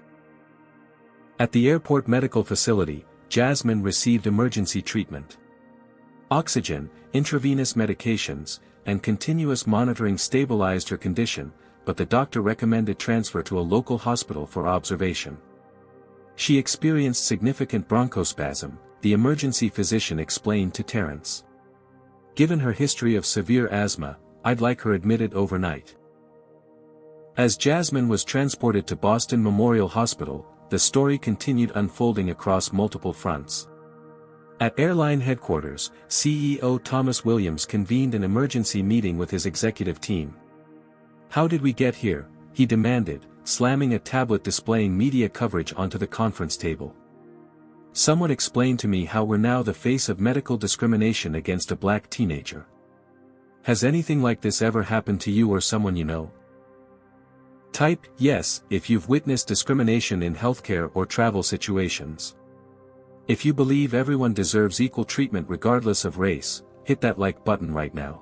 At the airport medical facility, Jasmine received emergency treatment. Oxygen, intravenous medications, and continuous monitoring stabilized her condition, but the doctor recommended transfer to a local hospital for observation. She experienced significant bronchospasm, the emergency physician explained to Terrence. Given her history of severe asthma, I'd like her admitted overnight. As Jasmine was transported to Boston Memorial Hospital, the story continued unfolding across multiple fronts. At airline headquarters, CEO Thomas Williams convened an emergency meeting with his executive team. How did we get here? He demanded, slamming a tablet displaying media coverage onto the conference table. Someone explain to me how we're now the face of medical discrimination against a black teenager. Has anything like this ever happened to you or someone you know? Type yes if you've witnessed discrimination in healthcare or travel situations. If you believe everyone deserves equal treatment regardless of race, hit that like button right now.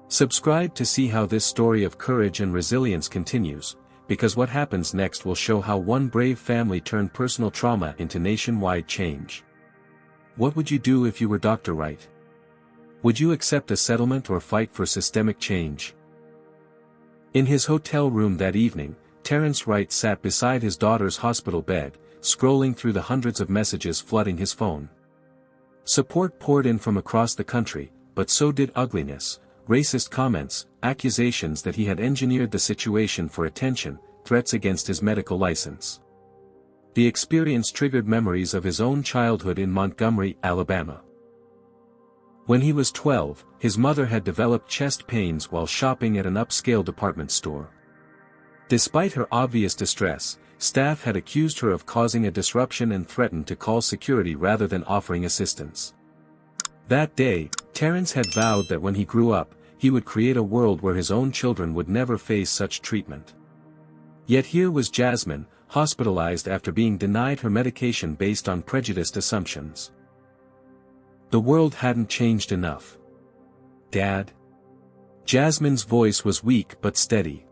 Subscribe to see how this story of courage and resilience continues, because what happens next will show how one brave family turned personal trauma into nationwide change. What would you do if you were Dr. Wright? Would you accept a settlement or fight for systemic change? In his hotel room that evening, Terrence Wright sat beside his daughter's hospital bed, scrolling through the hundreds of messages flooding his phone. Support poured in from across the country, but so did ugliness, racist comments, accusations that he had engineered the situation for attention, threats against his medical license. The experience triggered memories of his own childhood in Montgomery, Alabama. When he was 12, his mother had developed chest pains while shopping at an upscale department store. Despite her obvious distress, staff had accused her of causing a disruption and threatened to call security rather than offering assistance. That day, Terrence had vowed that when he grew up, he would create a world where his own children would never face such treatment. Yet here was Jasmine, hospitalized after being denied her medication based on prejudiced assumptions. The world hadn't changed enough. Dad? Jasmine's voice was weak but steady.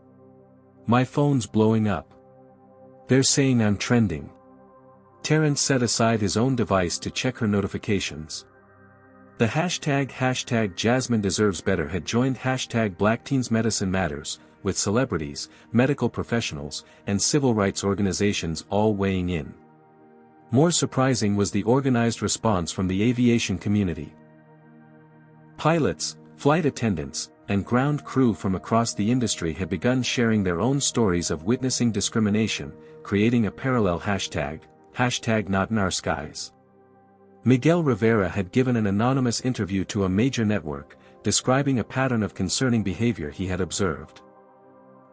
My phone's blowing up. They're saying I'm trending. Terrence set aside his own device to check her notifications. The hashtag Jasmine Deserves Better had joined hashtag Black Teens Medicine Matters, with celebrities, medical professionals, and civil rights organizations all weighing in. More surprising was the organized response from the aviation community. Pilots, flight attendants, and ground crew from across the industry had begun sharing their own stories of witnessing discrimination, creating a parallel hashtag Not in Our Skies. Miguel Rivera had given an anonymous interview to a major network, describing a pattern of concerning behavior he had observed.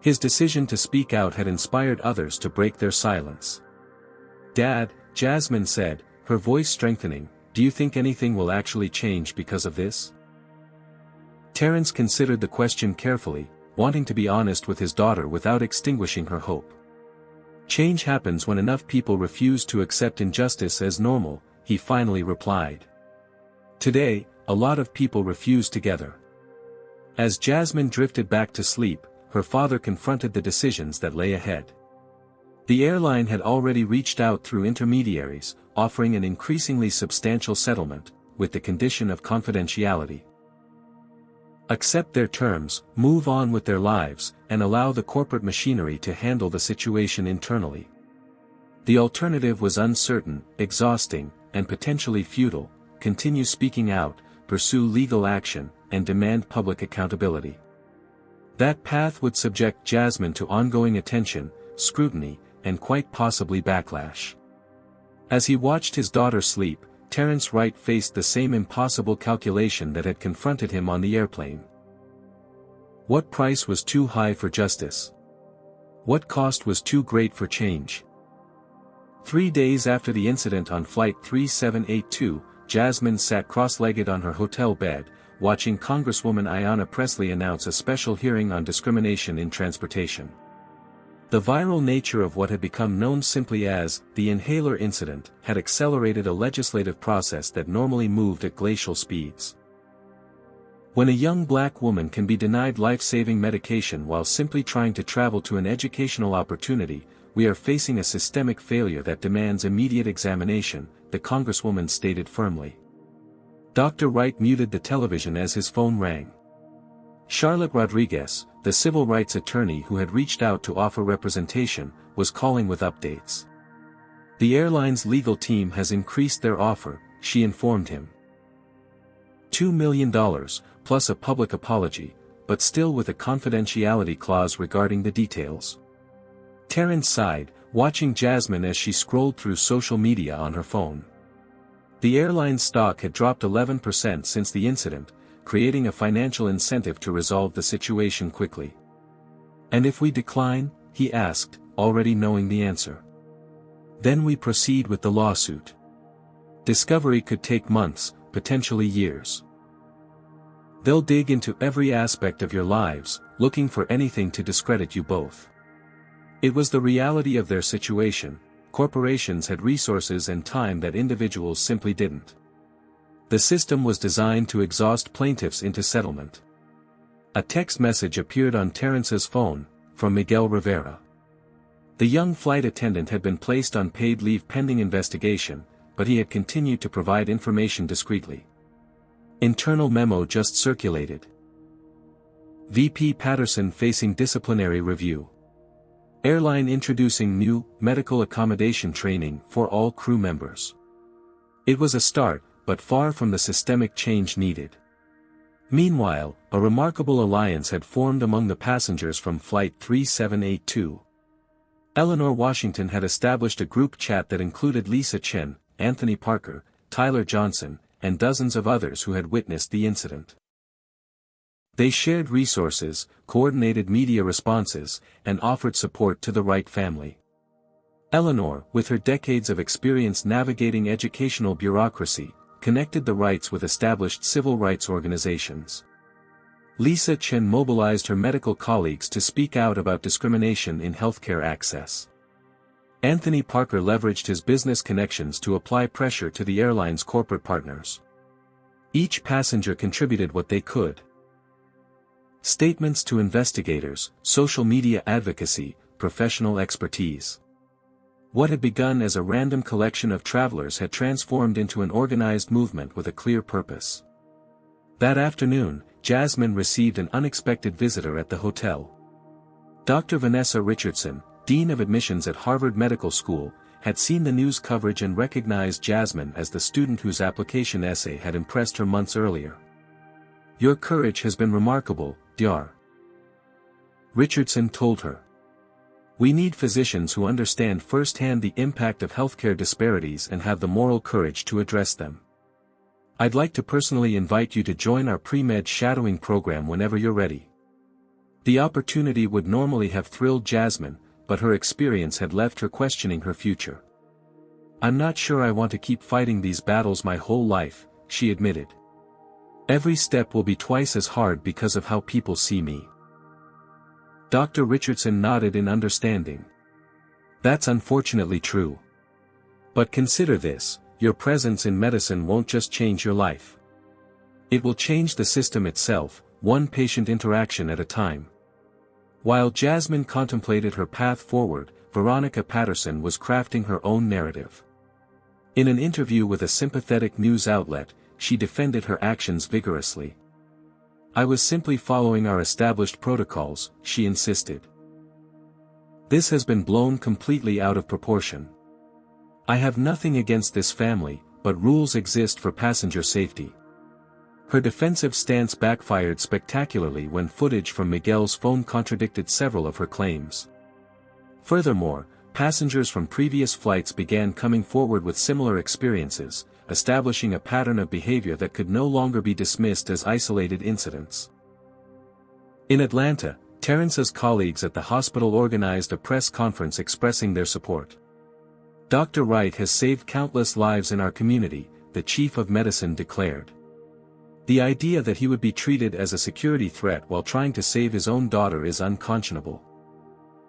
His decision to speak out had inspired others to break their silence. Dad, Jasmine said, her voice strengthening, do you think anything will actually change because of this? Terrence considered the question carefully, wanting to be honest with his daughter without extinguishing her hope. Change happens when enough people refuse to accept injustice as normal, he finally replied. Today, a lot of people refuse together. As Jasmine drifted back to sleep, her father confronted the decisions that lay ahead. The airline had already reached out through intermediaries, offering an increasingly substantial settlement, with the condition of confidentiality. Accept their terms, move on with their lives, and allow the corporate machinery to handle the situation internally. The alternative was uncertain, exhausting, and potentially futile: continue speaking out, pursue legal action, and demand public accountability. That path would subject Jasmine to ongoing attention, scrutiny, and quite possibly backlash. As he watched his daughter sleep, Terrence Wright faced the same impossible calculation that had confronted him on the airplane. What price was too high for justice? What cost was too great for change? 3 days after the incident on Flight 3782, Jasmine sat cross-legged on her hotel bed, watching Congresswoman Ayanna Pressley announce a special hearing on discrimination in transportation. The viral nature of what had become known simply as the inhaler incident had accelerated a legislative process that normally moved at glacial speeds. When a young black woman can be denied life-saving medication while simply trying to travel to an educational opportunity, we are facing a systemic failure that demands immediate examination, the Congresswoman stated firmly. Dr. Wright muted the television as his phone rang. Charlotte Rodriguez, the civil rights attorney who had reached out to offer representation, was calling with updates. The airline's legal team has increased their offer, she informed him. $2 million, plus a public apology, but still with a confidentiality clause regarding the details. Terrence sighed, watching Jasmine as she scrolled through social media on her phone. The airline's stock had dropped 11% since the incident, creating a financial incentive to resolve the situation quickly. And if we decline? He asked, already knowing the answer. Then we proceed with the lawsuit. Discovery could take months, potentially years. They'll dig into every aspect of your lives, looking for anything to discredit you both. It was the reality of their situation. Corporations had resources and time that individuals simply didn't. The system was designed to exhaust plaintiffs into settlement. A text message appeared on Terrence's phone, from Miguel Rivera. The young flight attendant had been placed on paid leave pending investigation, but he had continued to provide information discreetly. Internal memo just circulated. VP Patterson facing disciplinary review. Airline introducing new, medical accommodation training for all crew members. It was a start, but far from the systemic change needed. Meanwhile, a remarkable alliance had formed among the passengers from Flight 3782. Eleanor Washington had established a group chat that included Lisa Chen, Anthony Parker, Tyler Johnson, and dozens of others who had witnessed the incident. They shared resources, coordinated media responses, and offered support to the Wright family. Eleanor, with her decades of experience navigating educational bureaucracy, connected the Wrights with established civil rights organizations. Lisa Chen mobilized her medical colleagues to speak out about discrimination in healthcare access. Anthony Parker leveraged his business connections to apply pressure to the airline's corporate partners. Each passenger contributed what they could. Statements to investigators, social media advocacy, professional expertise. What had begun as a random collection of travelers had transformed into an organized movement with a clear purpose. That afternoon, Jasmine received an unexpected visitor at the hotel. Dr. Vanessa Richardson, Dean of Admissions at Harvard Medical School, had seen the news coverage and recognized Jasmine as the student whose application essay had impressed her months earlier. "Your courage has been remarkable, Dr." Richardson told her. "We need physicians who understand firsthand the impact of healthcare disparities and have the moral courage to address them. I'd like to personally invite you to join our pre-med shadowing program whenever you're ready." The opportunity would normally have thrilled Jasmine, but her experience had left her questioning her future. "I'm not sure I want to keep fighting these battles my whole life," she admitted. "Every step will be twice as hard because of how people see me." Dr. Richardson nodded in understanding. "That's unfortunately true. But consider this, your presence in medicine won't just change your life. It will change the system itself, one patient interaction at a time." While Jasmine contemplated her path forward, Veronica Patterson was crafting her own narrative. In an interview with a sympathetic news outlet, she defended her actions vigorously. "I was simply following our established protocols," she insisted. "This has been blown completely out of proportion. I have nothing against this family, but rules exist for passenger safety." Her defensive stance backfired spectacularly when footage from Miguel's phone contradicted several of her claims. Furthermore, passengers from previous flights began coming forward with similar experiences, establishing a pattern of behavior that could no longer be dismissed as isolated incidents. In Atlanta, Terrence's colleagues at the hospital organized a press conference expressing their support. "Dr. Wright has saved countless lives in our community," the chief of medicine declared. "The idea that he would be treated as a security threat while trying to save his own daughter is unconscionable."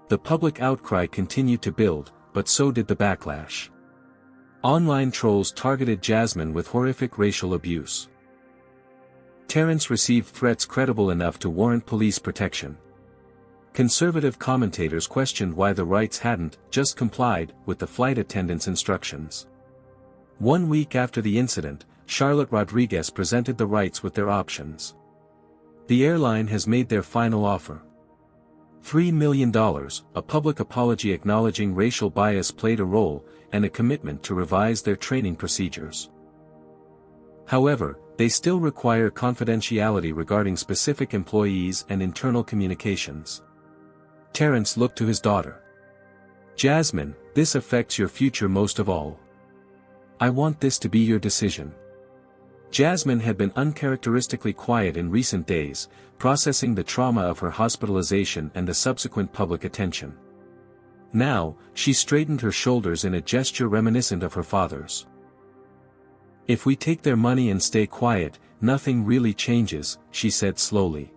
The public outcry continued to build, but so did the backlash. Online trolls targeted Jasmine with horrific racial abuse. Terrence received threats credible enough to warrant police protection. Conservative commentators questioned why the Wrights hadn't just complied with the flight attendant's instructions. 1 week after the incident, Charlotte Rodriguez presented the Wrights with their options. The airline has made their final offer. $3 million, a public apology acknowledging racial bias played a role, and a commitment to revise their training procedures. However, they still require confidentiality regarding specific employees and internal communications. Terrence looked to his daughter. "Jasmine, this affects your future most of all. I want this to be your decision." Jasmine had been uncharacteristically quiet in recent days, processing the trauma of her hospitalization and the subsequent public attention. Now, she straightened her shoulders in a gesture reminiscent of her father's. "If we take their money and stay quiet, nothing really changes," she said slowly.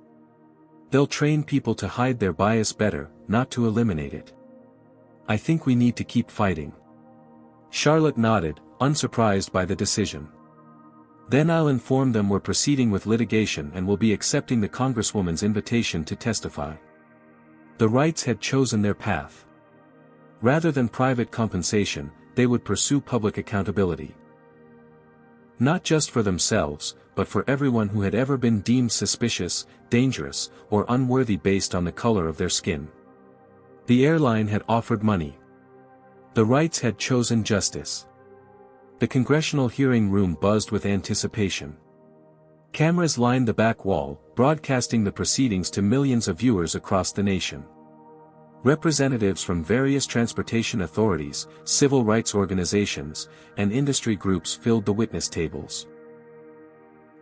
"They'll train people to hide their bias better, not to eliminate it. I think we need to keep fighting." Charlotte nodded, unsurprised by the decision. "Then I'll inform them we're proceeding with litigation and will be accepting the Congresswoman's invitation to testify." The Wrights had chosen their path. Rather than private compensation, they would pursue public accountability. Not just for themselves, but for everyone who had ever been deemed suspicious, dangerous, or unworthy based on the color of their skin. The airline had offered money. The Wrights had chosen justice. The congressional hearing room buzzed with anticipation. Cameras lined the back wall, broadcasting the proceedings to millions of viewers across the nation. Representatives from various transportation authorities, civil rights organizations, and industry groups filled the witness tables.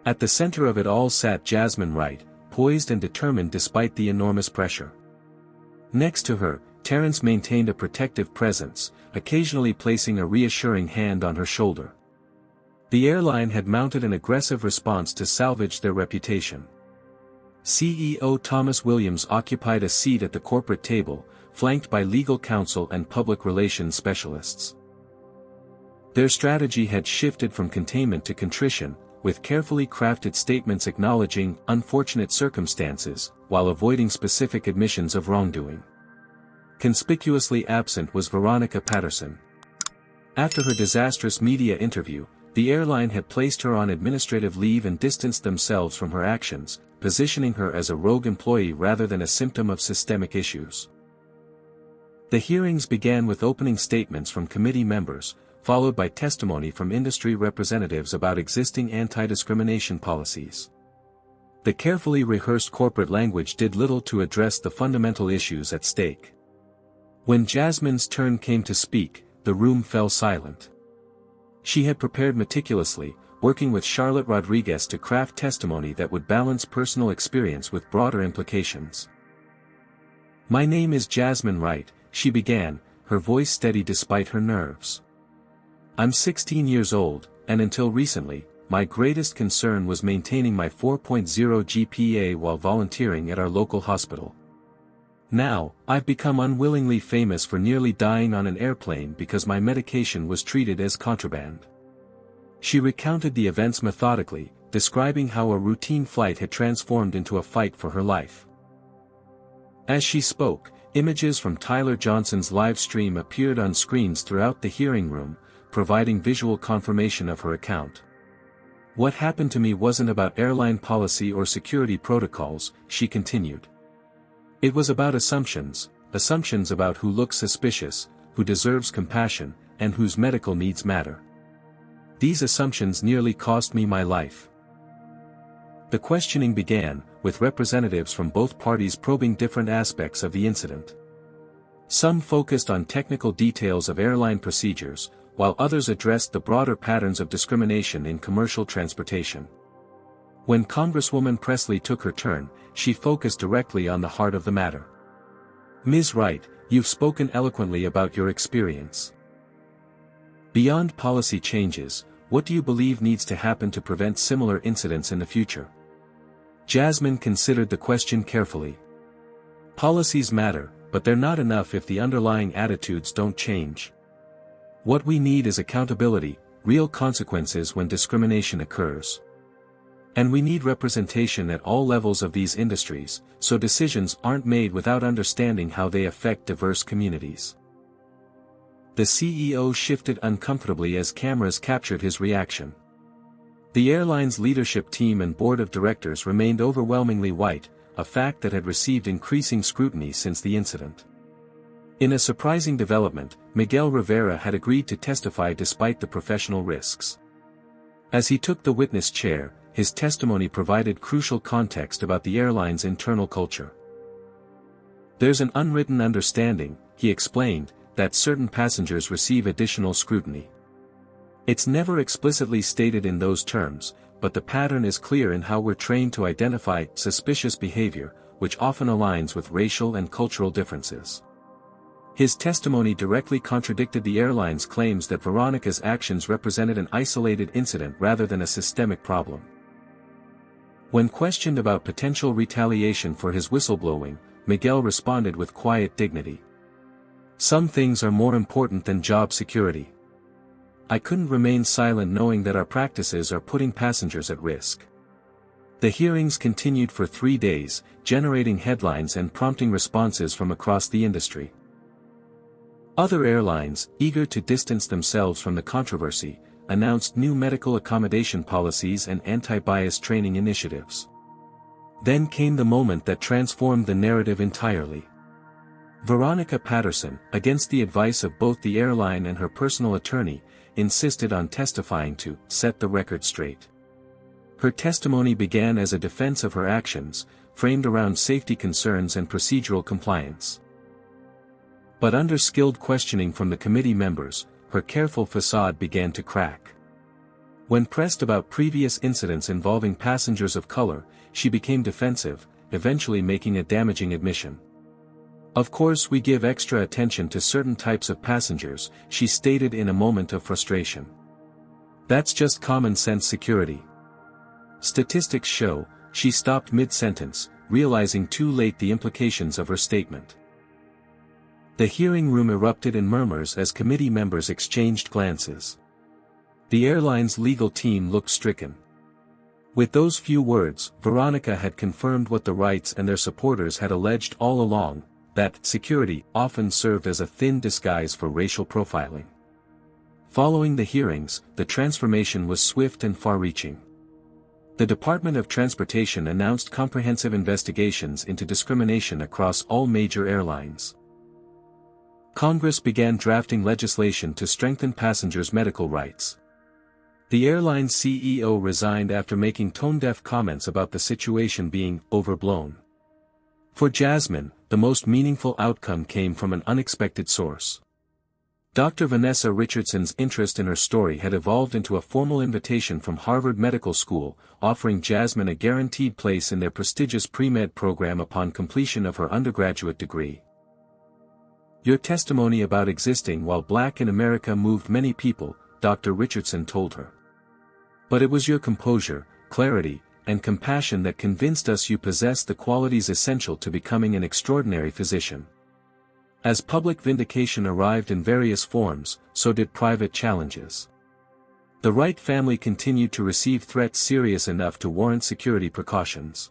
At the center of it all sat Jasmine Wright, poised and determined despite the enormous pressure. Next to her, Terence maintained a protective presence, occasionally placing a reassuring hand on her shoulder. The airline had mounted an aggressive response to salvage their reputation. CEO Thomas Williams occupied a seat at the corporate table, flanked by legal counsel and public relations specialists. Their strategy had shifted from containment to contrition, with carefully crafted statements acknowledging unfortunate circumstances, while avoiding specific admissions of wrongdoing. Conspicuously absent was Veronica Patterson. After her disastrous media interview, the airline had placed her on administrative leave and distanced themselves from her actions, positioning her as a rogue employee rather than a symptom of systemic issues. The hearings began with opening statements from committee members, followed by testimony from industry representatives about existing anti-discrimination policies. The carefully rehearsed corporate language did little to address the fundamental issues at stake. When Jasmine's turn came to speak, the room fell silent. She had prepared meticulously, working with Charlotte Rodriguez to craft testimony that would balance personal experience with broader implications. "My name is Jasmine Wright," she began, her voice steady despite her nerves. "I'm 16 years old, and until recently, my greatest concern was maintaining my 4.0 GPA while volunteering at our local hospital. Now, I've become unwillingly famous for nearly dying on an airplane because my medication was treated as contraband." She recounted the events methodically, describing how a routine flight had transformed into a fight for her life. As she spoke, images from Tyler Johnson's live stream appeared on screens throughout the hearing room, providing visual confirmation of her account. "What happened to me wasn't about airline policy or security protocols," she continued. "It was about assumptions about who looks suspicious, who deserves compassion, and whose medical needs matter. These assumptions nearly cost me my life." The questioning began, with representatives from both parties probing different aspects of the incident. Some focused on technical details of airline procedures, while others addressed the broader patterns of discrimination in commercial transportation. When Congresswoman Presley took her turn, she focused directly on the heart of the matter. "Ms. Wright, you've spoken eloquently about your experience. Beyond policy changes, what do you believe needs to happen to prevent similar incidents in the future?" Jasmine considered the question carefully. "Policies matter, but they're not enough if the underlying attitudes don't change. What we need is accountability, real consequences when discrimination occurs. And we need representation at all levels of these industries, so decisions aren't made without understanding how they affect diverse communities." The CEO shifted uncomfortably as cameras captured his reaction. The airline's leadership team and board of directors remained overwhelmingly white, a fact that had received increasing scrutiny since the incident. In a surprising development, Miguel Rivera had agreed to testify despite the professional risks. As he took the witness chair, his testimony provided crucial context about the airline's internal culture. "There's an unwritten understanding," he explained, "that certain passengers receive additional scrutiny. It's never explicitly stated in those terms, but the pattern is clear in how we're trained to identify suspicious behavior, which often aligns with racial and cultural differences." His testimony directly contradicted the airline's claims that Veronica's actions represented an isolated incident rather than a systemic problem. When questioned about potential retaliation for his whistleblowing, Miguel responded with quiet dignity. "Some things are more important than job security. I couldn't remain silent knowing that our practices are putting passengers at risk." The hearings continued for 3 days, generating headlines and prompting responses from across the industry. Other airlines, eager to distance themselves from the controversy, announced new medical accommodation policies and anti-bias training initiatives. Then came the moment that transformed the narrative entirely. Veronica Patterson, against the advice of both the airline and her personal attorney, insisted on testifying to set the record straight. Her testimony began as a defense of her actions, framed around safety concerns and procedural compliance. But under skilled questioning from the committee members, her careful facade began to crack. When pressed about previous incidents involving passengers of color, she became defensive, eventually making a damaging admission. "Of course we give extra attention to certain types of passengers," she stated in a moment of frustration. "That's just common sense security." Statistics show, she stopped mid-sentence, realizing too late the implications of her statement. The hearing room erupted in murmurs as committee members exchanged glances. The airline's legal team looked stricken. With those few words, Veronica had confirmed what the Wrights and their supporters had alleged all along, that security often served as a thin disguise for racial profiling. Following the hearings, the transformation was swift and far-reaching. The Department of Transportation announced comprehensive investigations into discrimination across all major airlines. Congress began drafting legislation to strengthen passengers' medical rights. The airline's CEO resigned after making tone-deaf comments about the situation being overblown. For Jasmine, the most meaningful outcome came from an unexpected source. Dr. Vanessa Richardson's interest in her story had evolved into a formal invitation from Harvard Medical School, offering Jasmine a guaranteed place in their prestigious pre-med program upon completion of her undergraduate degree. "Your testimony about existing while Black in America moved many people," Dr. Richardson told her. "But it was your composure, clarity, and compassion that convinced us you possess the qualities essential to becoming an extraordinary physician." As public vindication arrived in various forms, so did private challenges. The Wright family continued to receive threats serious enough to warrant security precautions.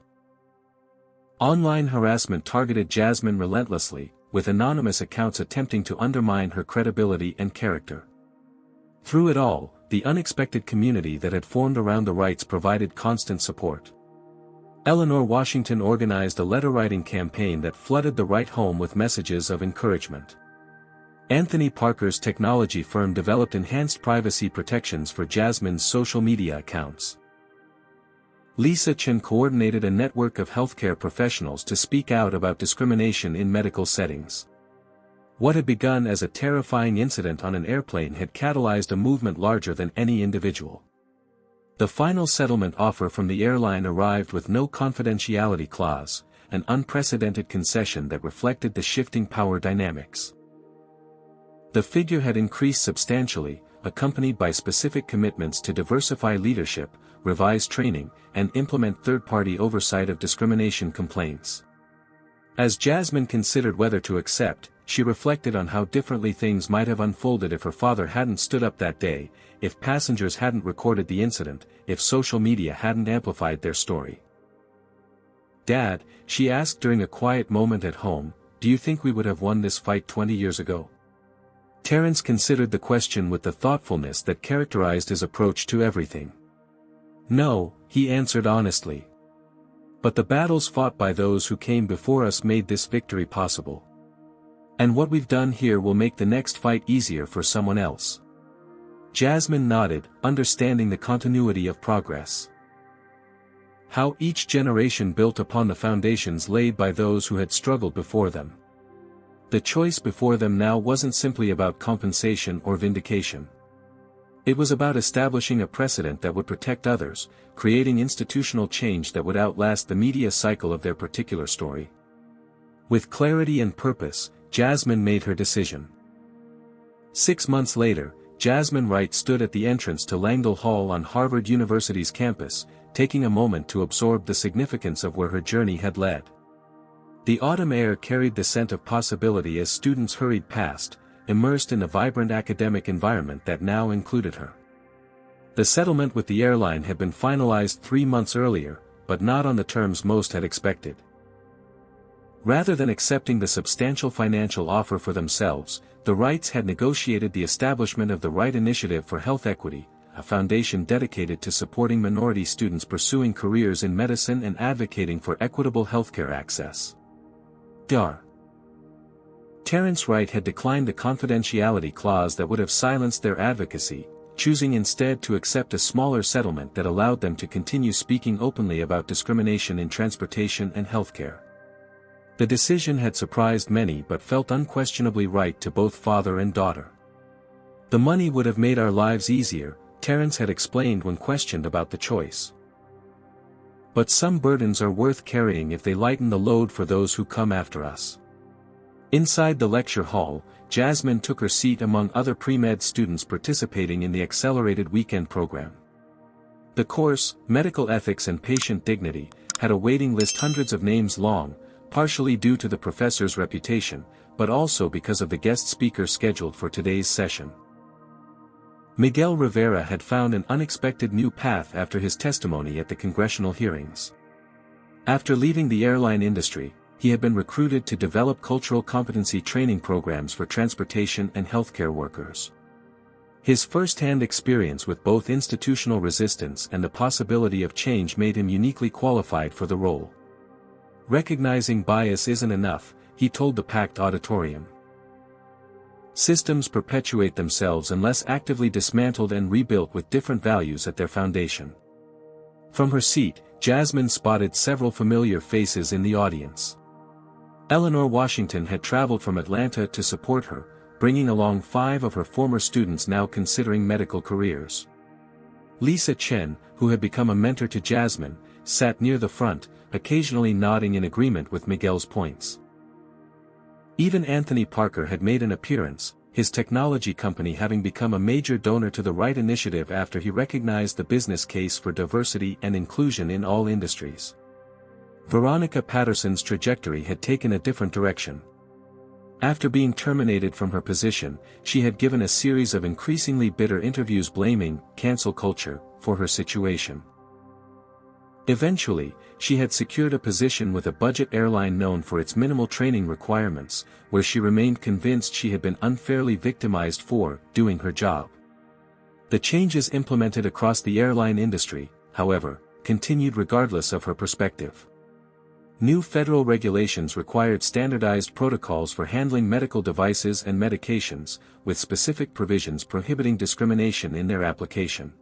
Online harassment targeted Jasmine relentlessly, with anonymous accounts attempting to undermine her credibility and character. Through it all, the unexpected community that had formed around the Wrights provided constant support. Eleanor Washington organized a letter-writing campaign that flooded the Wright home with messages of encouragement. Anthony Parker's technology firm developed enhanced privacy protections for Jasmine's social media accounts. Lisa Chen coordinated a network of healthcare professionals to speak out about discrimination in medical settings. What had begun as a terrifying incident on an airplane had catalyzed a movement larger than any individual. The final settlement offer from the airline arrived with no confidentiality clause, an unprecedented concession that reflected the shifting power dynamics. The figure had increased substantially, accompanied by specific commitments to diversify leadership, revise training, and implement third-party oversight of discrimination complaints. As Jasmine considered whether to accept, she reflected on how differently things might have unfolded if her father hadn't stood up that day, if passengers hadn't recorded the incident, if social media hadn't amplified their story. "Dad," she asked during a quiet moment at home, "do you think we would have won this fight 20 years ago?" Terence considered the question with the thoughtfulness that characterized his approach to everything. "No," he answered honestly. "But the battles fought by those who came before us made this victory possible. And what we've done here will make the next fight easier for someone else." Jasmine nodded, understanding the continuity of progress. How each generation built upon the foundations laid by those who had struggled before them. The choice before them now wasn't simply about compensation or vindication. It was about establishing a precedent that would protect others, creating institutional change that would outlast the media cycle of their particular story. With clarity and purpose, Jasmine made her decision. 6 months later, Jasmine Wright stood at the entrance to Langdell Hall on Harvard University's campus, taking a moment to absorb the significance of where her journey had led. The autumn air carried the scent of possibility as students hurried past, immersed in the vibrant academic environment that now included her. The settlement with the airline had been finalized 3 months earlier, but not on the terms most had expected. Rather than accepting the substantial financial offer for themselves, the Wrights had negotiated the establishment of the Wright Initiative for Health Equity, a foundation dedicated to supporting minority students pursuing careers in medicine and advocating for equitable healthcare access. Dr. Terence Wright had declined the confidentiality clause that would have silenced their advocacy, choosing instead to accept a smaller settlement that allowed them to continue speaking openly about discrimination in transportation and healthcare. The decision had surprised many but felt unquestionably right to both father and daughter. "The money would have made our lives easier," Terence had explained when questioned about the choice. But some burdens are worth carrying if they lighten the load for those who come after us. Inside the lecture hall, Jasmine took her seat among other pre-med students participating in the accelerated weekend program. The course, Medical Ethics and Patient Dignity, had a waiting list hundreds of names long, partially due to the professor's reputation, but also because of the guest speaker scheduled for today's session. Miguel Rivera had found an unexpected new path after his testimony at the congressional hearings. After leaving the airline industry, he had been recruited to develop cultural competency training programs for transportation and healthcare workers. His first-hand experience with both institutional resistance and the possibility of change made him uniquely qualified for the role. Recognizing bias isn't enough, he told the packed auditorium. Systems perpetuate themselves unless actively dismantled and rebuilt with different values at their foundation. From her seat, Jasmine spotted several familiar faces in the audience. Eleanor Washington had traveled from Atlanta to support her, bringing along 5 of her former students now considering medical careers. Lisa Chen, who had become a mentor to Jasmine, sat near the front, occasionally nodding in agreement with Miguel's points. Even Anthony Parker had made an appearance, his technology company having become a major donor to the Right Initiative after he recognized the business case for diversity and inclusion in all industries. Veronica Patterson's trajectory had taken a different direction. After being terminated from her position, she had given a series of increasingly bitter interviews blaming cancel culture for her situation. Eventually, she had secured a position with a budget airline known for its minimal training requirements, where she remained convinced she had been unfairly victimized for doing her job. The changes implemented across the airline industry, however, continued regardless of her perspective. New federal regulations required standardized protocols for handling medical devices and medications, with specific provisions prohibiting discrimination in their application.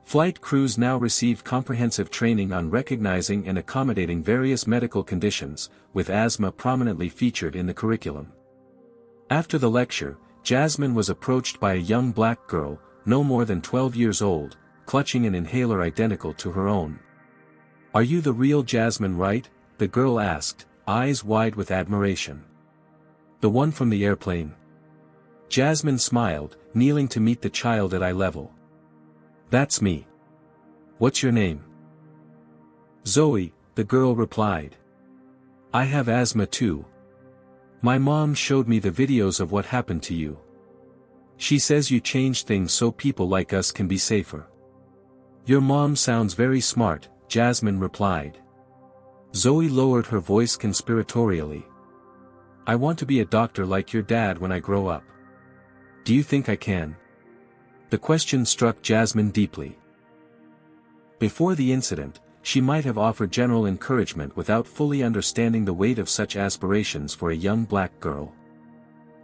Flight crews now received comprehensive training on recognizing and accommodating various medical conditions, with asthma prominently featured in the curriculum. After the lecture, Jasmine was approached by a young black girl, no more than 12 years old, clutching an inhaler identical to her own. "Are you the real Jasmine Wright?" the girl asked, eyes wide with admiration. "The one from the airplane?" Jasmine smiled, kneeling to meet the child at eye level. "That's me. What's your name?" "Zoe," the girl replied. "I have asthma too. My mom showed me the videos of what happened to you. She says you changed things so people like us can be safer." "Your mom sounds very smart," Jasmine replied. Zoe lowered her voice conspiratorially. "I want to be a doctor like your dad when I grow up. Do you think I can?" The question struck Jasmine deeply. Before the incident, she might have offered general encouragement without fully understanding the weight of such aspirations for a young black girl.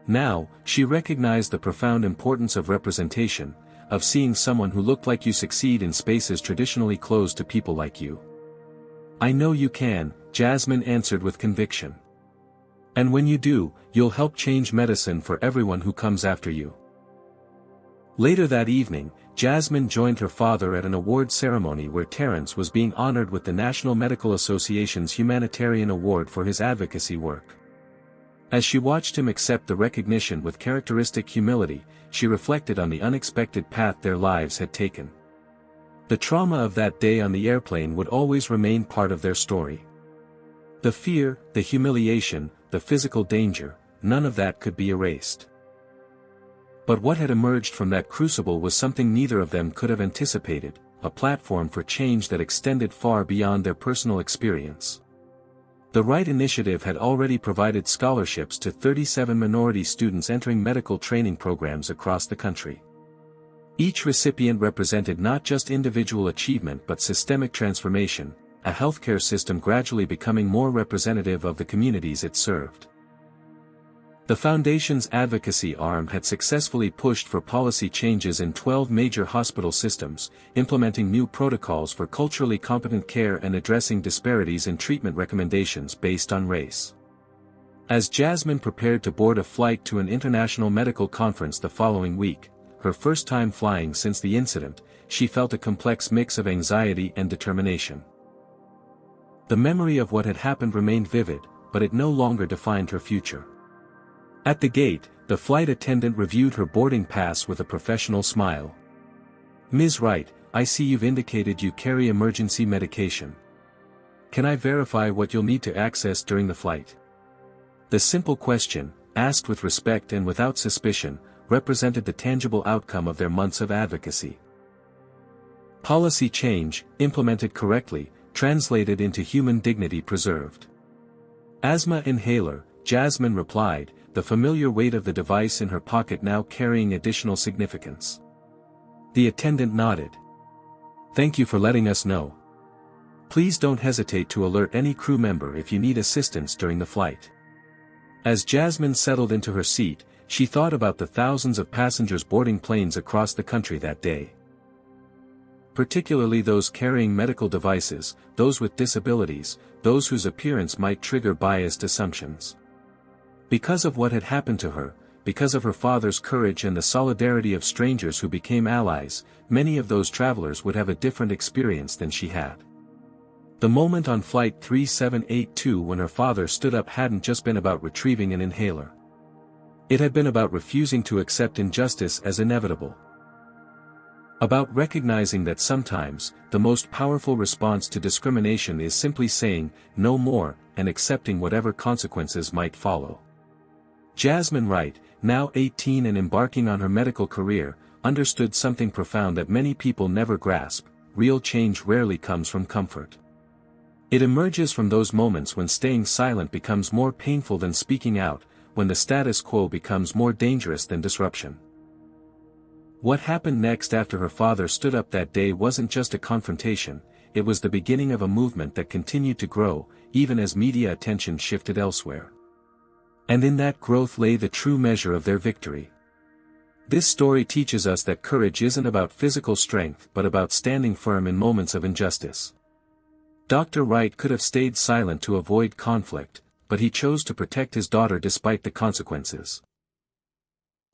Now, she recognized the profound importance of representation, of seeing someone who looked like you succeed in spaces traditionally closed to people like you. "I know you can," Jasmine answered with conviction. "And when you do, you'll help change medicine for everyone who comes after you." Later that evening, Jasmine joined her father at an award ceremony where Terrence was being honored with the National Medical Association's Humanitarian Award for his advocacy work. As she watched him accept the recognition with characteristic humility, she reflected on the unexpected path their lives had taken. The trauma of that day on the airplane would always remain part of their story. The fear, the humiliation, the physical danger, none of that could be erased. But what had emerged from that crucible was something neither of them could have anticipated, a platform for change that extended far beyond their personal experience. The Right Initiative had already provided scholarships to 37 minority students entering medical training programs across the country. Each recipient represented not just individual achievement but systemic transformation, a healthcare system gradually becoming more representative of the communities it served. The Foundation's advocacy arm had successfully pushed for policy changes in 12 major hospital systems, implementing new protocols for culturally competent care and addressing disparities in treatment recommendations based on race. As Jasmine prepared to board a flight to an international medical conference the following week, her first time flying since the incident, she felt a complex mix of anxiety and determination. The memory of what had happened remained vivid, but it no longer defined her future. At the gate, the flight attendant reviewed her boarding pass with a professional smile. "Ms. Wright, I see you've indicated you carry emergency medication. Can I verify what you'll need to access during the flight?" The simple question, asked with respect and without suspicion, represented the tangible outcome of their months of advocacy. Policy change, implemented correctly, translated into human dignity preserved. "Asthma inhaler," Jasmine replied, the familiar weight of the device in her pocket now carrying additional significance. The attendant nodded. "Thank you for letting us know. Please don't hesitate to alert any crew member if you need assistance during the flight." As Jasmine settled into her seat, she thought about the thousands of passengers boarding planes across the country that day. Particularly those carrying medical devices, those with disabilities, those whose appearance might trigger biased assumptions. Because of what had happened to her, because of her father's courage and the solidarity of strangers who became allies, many of those travelers would have a different experience than she had. The moment on Flight 3782 when her father stood up hadn't just been about retrieving an inhaler. It had been about refusing to accept injustice as inevitable. About recognizing that sometimes, the most powerful response to discrimination is simply saying, "No more," and accepting whatever consequences might follow. Jasmine Wright, now 18 and embarking on her medical career, understood something profound that many people never grasp: real change rarely comes from comfort. It emerges from those moments when staying silent becomes more painful than speaking out, when the status quo becomes more dangerous than disruption. What happened next after her father stood up that day wasn't just a confrontation, it was the beginning of a movement that continued to grow, even as media attention shifted elsewhere. And in that growth lay the true measure of their victory. This story teaches us that courage isn't about physical strength but about standing firm in moments of injustice. Dr. Wright could have stayed silent to avoid conflict, but he chose to protect his daughter despite the consequences.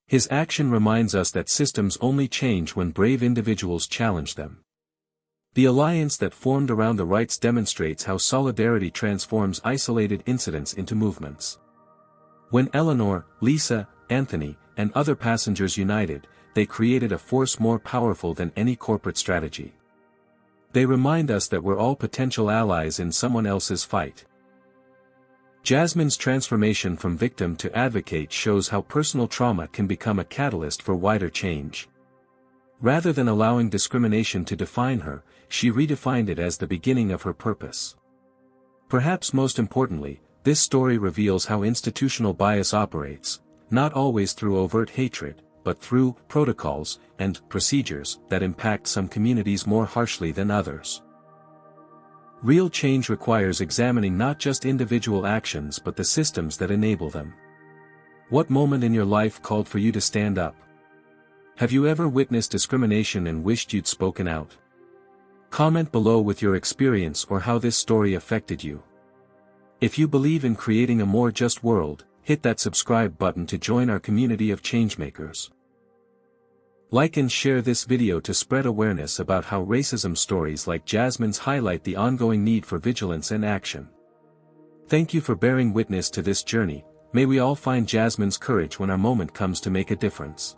His action reminds us that systems only change when brave individuals challenge them. The alliance that formed around the Wrights demonstrates how solidarity transforms isolated incidents into movements. When Eleanor, Lisa, Anthony, and other passengers united, they created a force more powerful than any corporate strategy. They remind us that we're all potential allies in someone else's fight. Jasmine's transformation from victim to advocate shows how personal trauma can become a catalyst for wider change. Rather than allowing discrimination to define her, she redefined it as the beginning of her purpose. Perhaps most importantly, this story reveals how institutional bias operates, not always through overt hatred, but through protocols and procedures that impact some communities more harshly than others. Real change requires examining not just individual actions but the systems that enable them. What moment in your life called for you to stand up? Have you ever witnessed discrimination and wished you'd spoken out? Comment below with your experience or how this story affected you. If you believe in creating a more just world, hit that subscribe button to join our community of changemakers. Like and share this video to spread awareness about how racism stories like Jasmine's highlight the ongoing need for vigilance and action. Thank you for bearing witness to this journey. May we all find Jasmine's courage when our moment comes to make a difference.